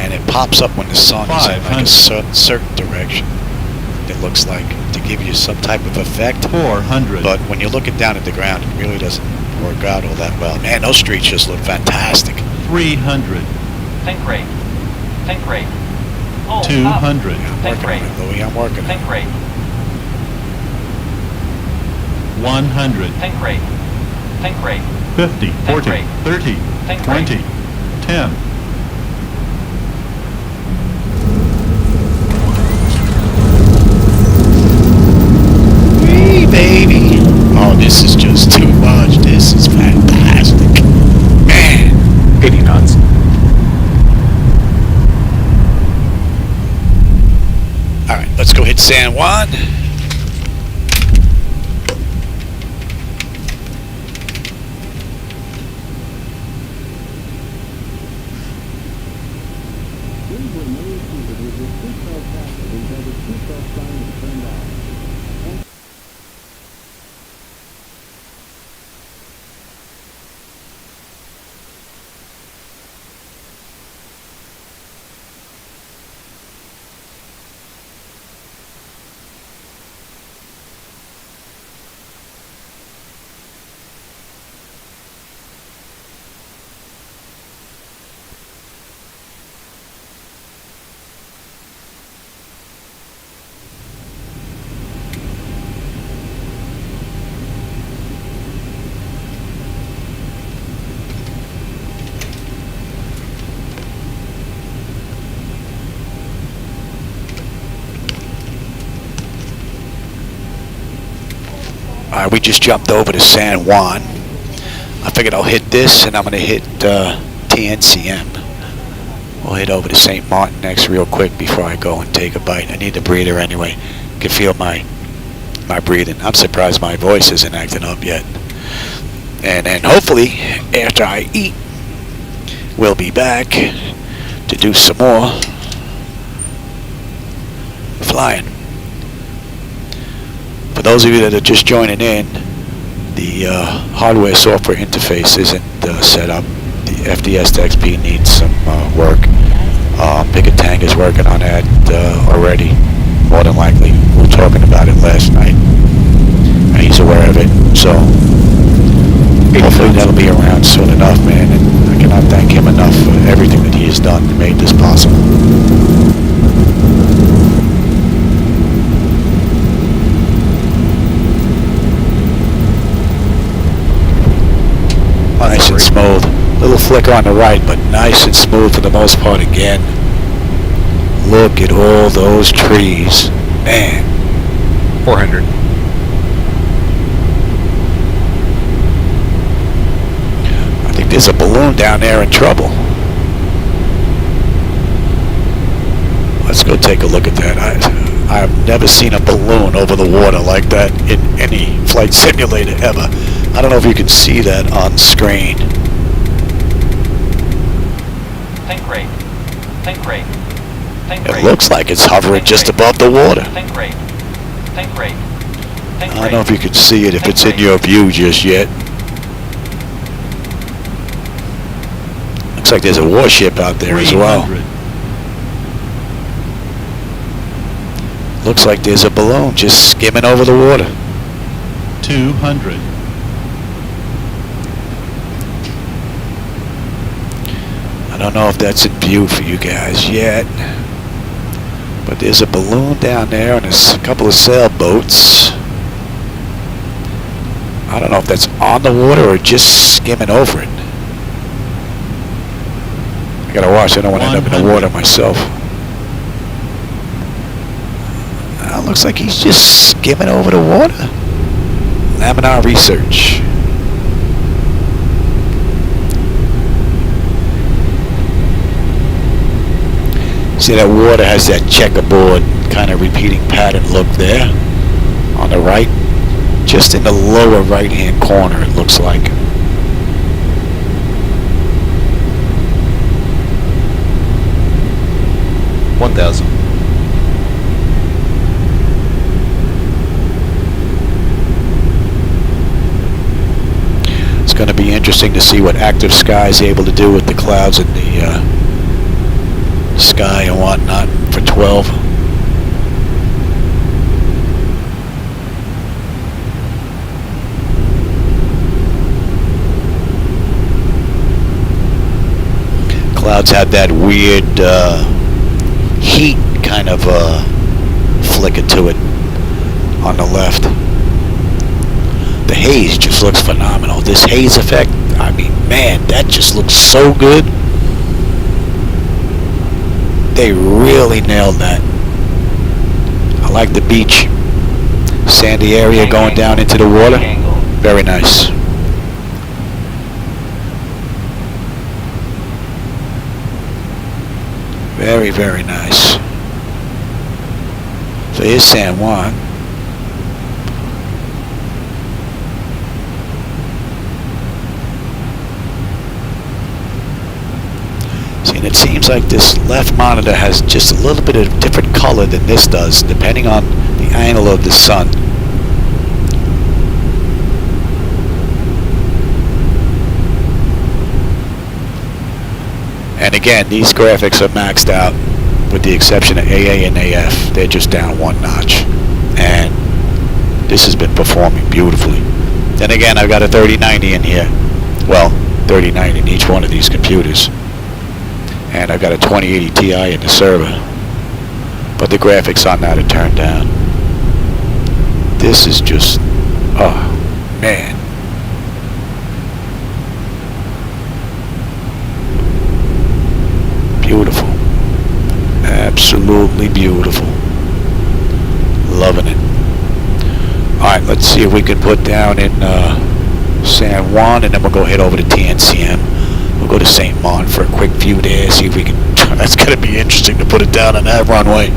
And it pops up when the sun is in like a 500. certain direction. It looks like to give you some type of effect. 400. But when you're looking down at the ground, it really doesn't work out all that well. Man, those streets just look fantastic. 300. Think rate. Think rate. Hold 200. up. I'm Think working rate. on it, Louis. I'm working on Think it. rate. 100. Think rate. Think rate. 50. 40. rate. 30. Think 20. rate. 10. Wee, baby. Oh, this is just too much. This is fantastic. Man. 80 knots. All right, let's go hit San Juan. Please remain seated with your seatbelt fastened until the seatbelt sign is turned off. All right, we just jumped over to San Juan. I figured I'll hit this, and I'm going to hit TNCM. We'll head over to St. Martin next real quick before I go and take a bite. I need the breather anyway. Can feel my breathing. I'm surprised my voice isn't acting up yet. And then hopefully, after I eat, we'll be back to do some more flying. For those of you that are just joining in, the hardware-software interface isn't set up. The FDS to XP needs some work. Pickatang is working on that already, more than likely. We were talking about it last night, and he's aware of it. So hopefully that'll be around soon enough, man. And I cannot thank him enough for everything that he has done to make this possible. Nice and smooth. Little flicker on the right, but nice and smooth for the most part again. Look at all those trees. Man. 400. I think there's a balloon down there in trouble. Let's go take a look at that. I've never seen a balloon over the water like that in any flight simulator ever. I don't know if you can see that on screen. Think rate. Think rate. Think It rate. looks like it's hovering Think just rate. above the water. Think rate. Think rate. Think I don't rate. know if you can see it, if Think it's in rate. your view just yet. Looks like there's a warship out there as well. 300. Looks like there's a balloon just skimming over the water. 200. I don't know if that's in view for you guys yet, but there's a balloon down there and there's a couple of sailboats. I don't know if that's on the water or just skimming over it. I gotta watch, I don't want to end up in the 100. water myself. Looks like he's just skimming over the water. Laminar research. See, that water has that checkerboard kind of repeating pattern look there on the right, just in the lower right hand corner it looks like. $1,000. going to be interesting to see what active sky is able to do with the clouds in the sky and whatnot for 12. Clouds had that weird heat kind of flicker to it on the left. The haze just looks phenomenal. This haze effect, I mean, man, that just looks so good. They really nailed that. I like the beach. Sandy area going down into the water. Very nice. Very, very nice. So here's San Juan. See, and it seems like this left monitor has just a little bit of different color than this does, depending on the angle of the sun. And again, these graphics are maxed out with the exception of AA and AF. They're just down one notch. And this has been performing beautifully. Then again, I've got a 3090 in here. Well, 3090 in each one of these computers. And I've got a 2080 Ti in the server. But the graphics on that are turned down. This is just, oh, man. Beautiful. Absolutely beautiful. Loving it. Alright, let's see if we can put down in San Juan, and then we'll go head over to TNCM. We'll go to St. Mon for a quick view there, see if we can... That's going to be interesting to put it down on that runway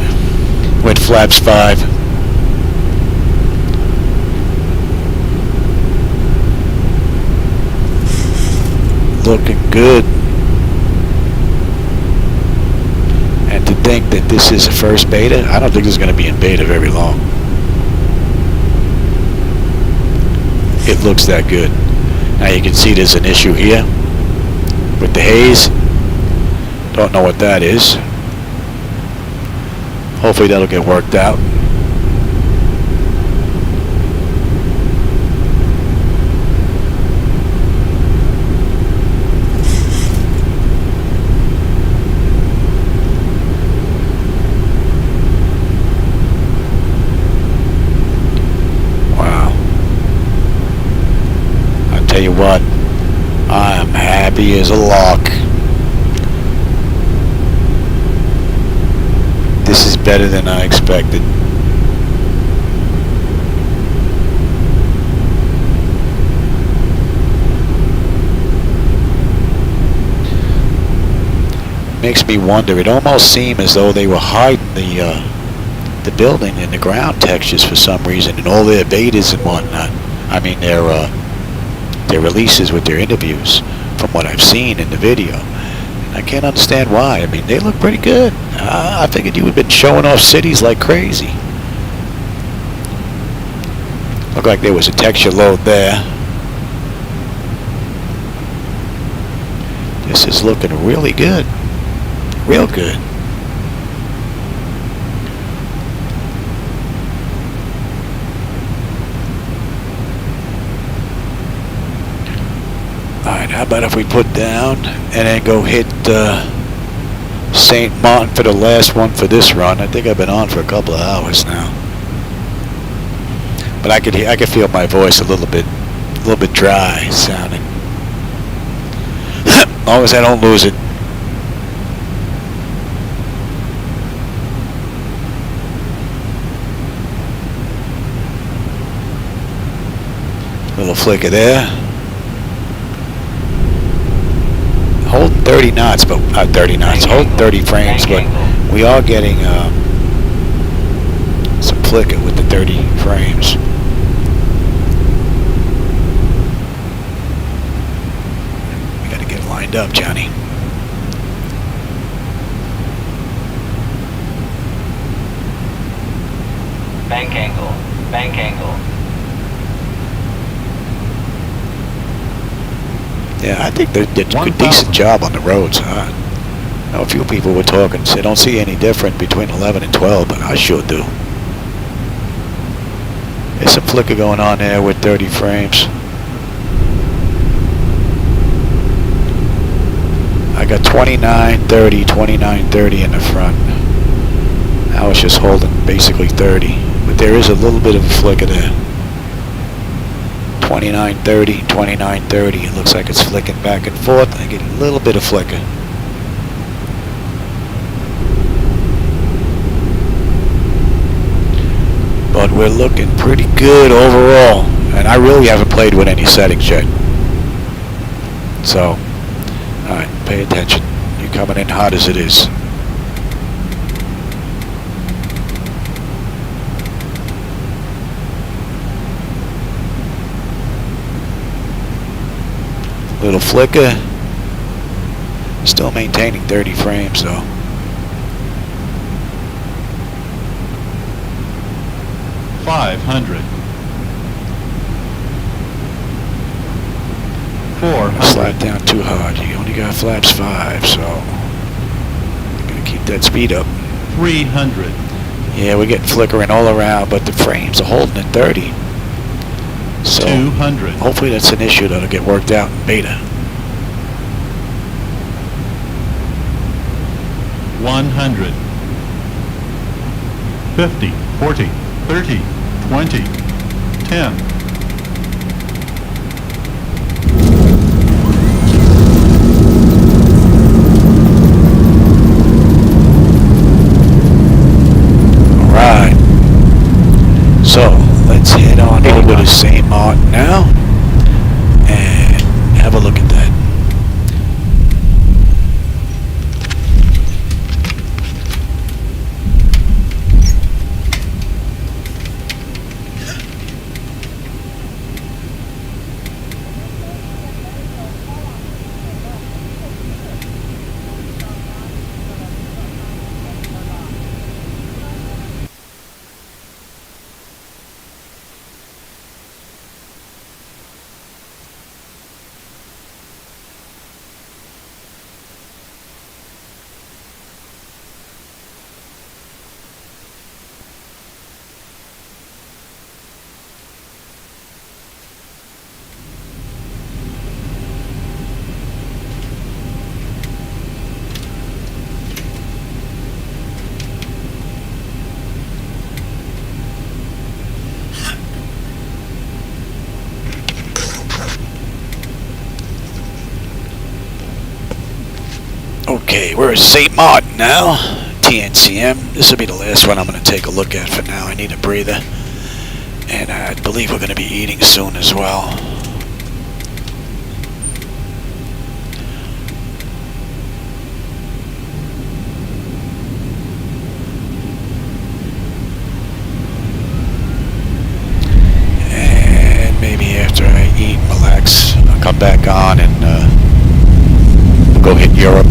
with flaps 5. Looking good. And to think that this is a first beta, I don't think this is going to be in beta very long. It looks that good. Now you can see there's an issue here with the haze. Don't know what that is. Hopefully that'll get worked out. Tell you what, I am happy as a lark. This is better than I expected. Makes me wonder. It almost seemed as though they were hiding the building and the ground textures for some reason in all their betas and whatnot. I mean, their releases with their interviews, from what I've seen in the video. And I can't understand why. I mean, they look pretty good. I figured you would have been showing off cities like crazy. Looked like there was a texture load there. This is looking really good. Real good. Alright, how about if we put down and then go hit St. Martin for the last one for this run. I think I've been on for a couple of hours now. But I could feel my voice a little bit dry sounding. As long as I don't lose it. Little flicker there. Holding 30 knots, but not 30 knots. Holding 30 frames, but we are getting some flicker with the 30 frames. We got to get lined up, Johnny. Bank angle. Bank angle. Yeah, I think they did a 1,000. decent job on the roads. I know a few people were talking, said don't see any different between 11 and 12, but I sure do. There's some flicker going on there with 30 frames. I got 29, 30 in the front. I was just holding basically 30, but there is a little bit of a flicker there. 29, 30, 29, 30. It looks like it's flicking back and forth. I get a little bit of flicker. But we're looking pretty good overall. And I really haven't played with any settings yet. So, alright, pay attention. You're coming in hot as it is. Little flicker. Still maintaining 30 frames though. $500. Slide $400. down too hard. You only got flaps 5, so you're gonna keep that speed up. $300. Yeah, we're getting flickering all around, but the frames are holding at 30. So $200. hopefully that's an issue that'll get worked out in beta. $100. 50, 40, 30, 20, 10. Alright. So let's head on over to St. Martin now and have a look at that. Okay, we're at St. Martin now. TNCM. This will be the last one I'm going to take a look at for now. I need a breather. And I believe we're going to be eating soon as well. And maybe after I eat and relax, I'll come back on and we'll go hit Europe.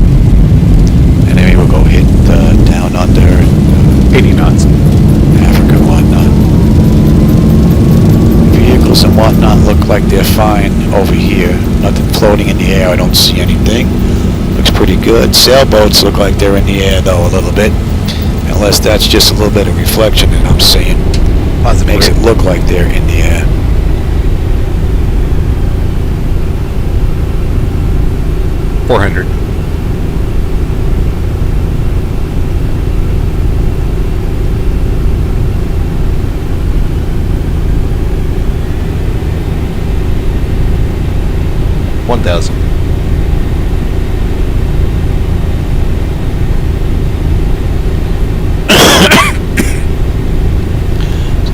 And then we'll go hit down under 80 knots. Africa and whatnot. Vehicles and whatnot look like they're fine over here. Nothing floating in the air. I don't see anything. Looks pretty good. Sailboats look like they're in the air though a little bit. Unless that's just a little bit of reflection that I'm seeing. It makes it look like they're in the air. $400. $1,000.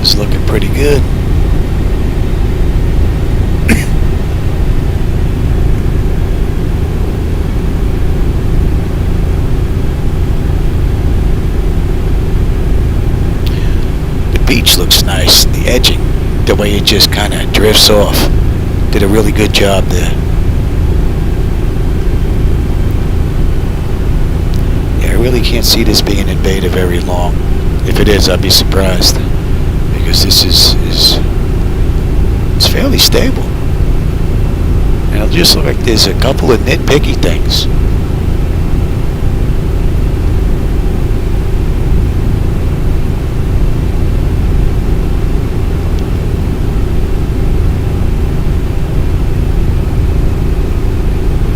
It's looking pretty good. The beach looks nice. The edging, the way it just kind of drifts off. Did a really good job there. Yeah, I really can't see this being in beta very long. If it is, I'd be surprised. Because this is it's fairly stable. And it'll just look like there's a couple of nitpicky things.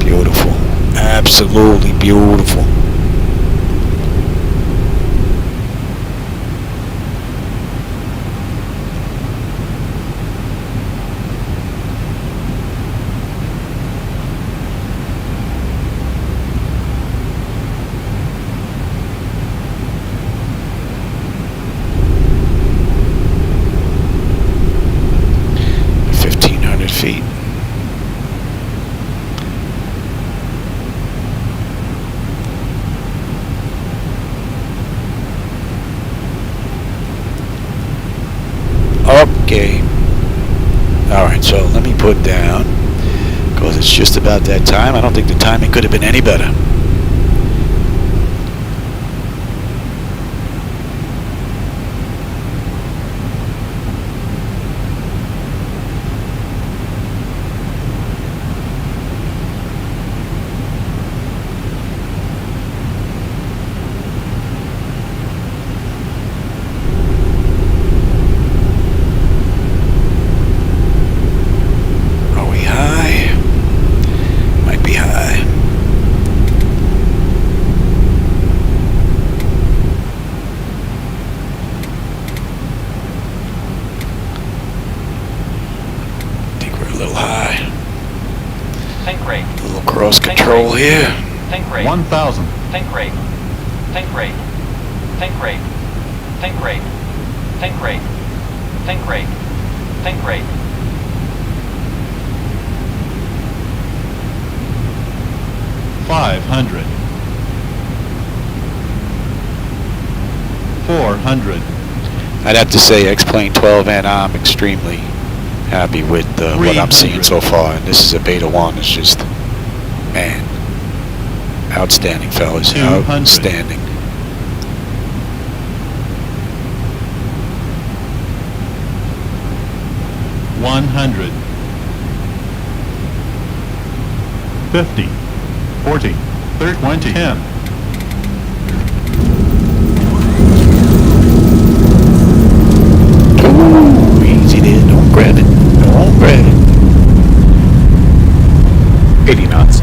Beautiful. Absolutely beautiful. Feet. Okay. Alright, so let me put down, because it's just about that time. I don't think the timing could have been any better. Think rate. A little cross control here. Think rate. 1,000. Think rate. Think rate. Think rate. Think rate. Think rate. Think rate. Think rate. $500. $400. I'd have to say X-Plane 12, and I'm extremely happy with what I'm seeing so far. And this is a Beta 1. It's just, man, outstanding, fellas. 200. Outstanding. $100. 50. 40. 30. 20. 10. Ooh, easy there. Don't grab it. Don't grab it. 80 knots.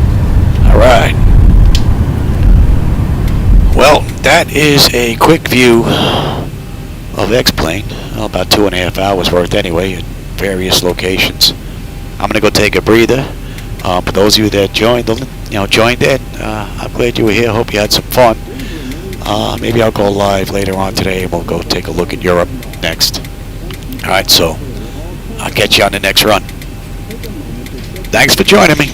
All right. Well, that is a quick view of X-Plane. Well, about 2.5 hours worth anyway at various locations. I'm gonna go take a breather. For those of you that joined in, I'm glad you were here. Hope you had some fun. Maybe I'll go live later on today and we'll go take a look at Europe next. All right, so I'll catch you on the next run. Thanks for joining me.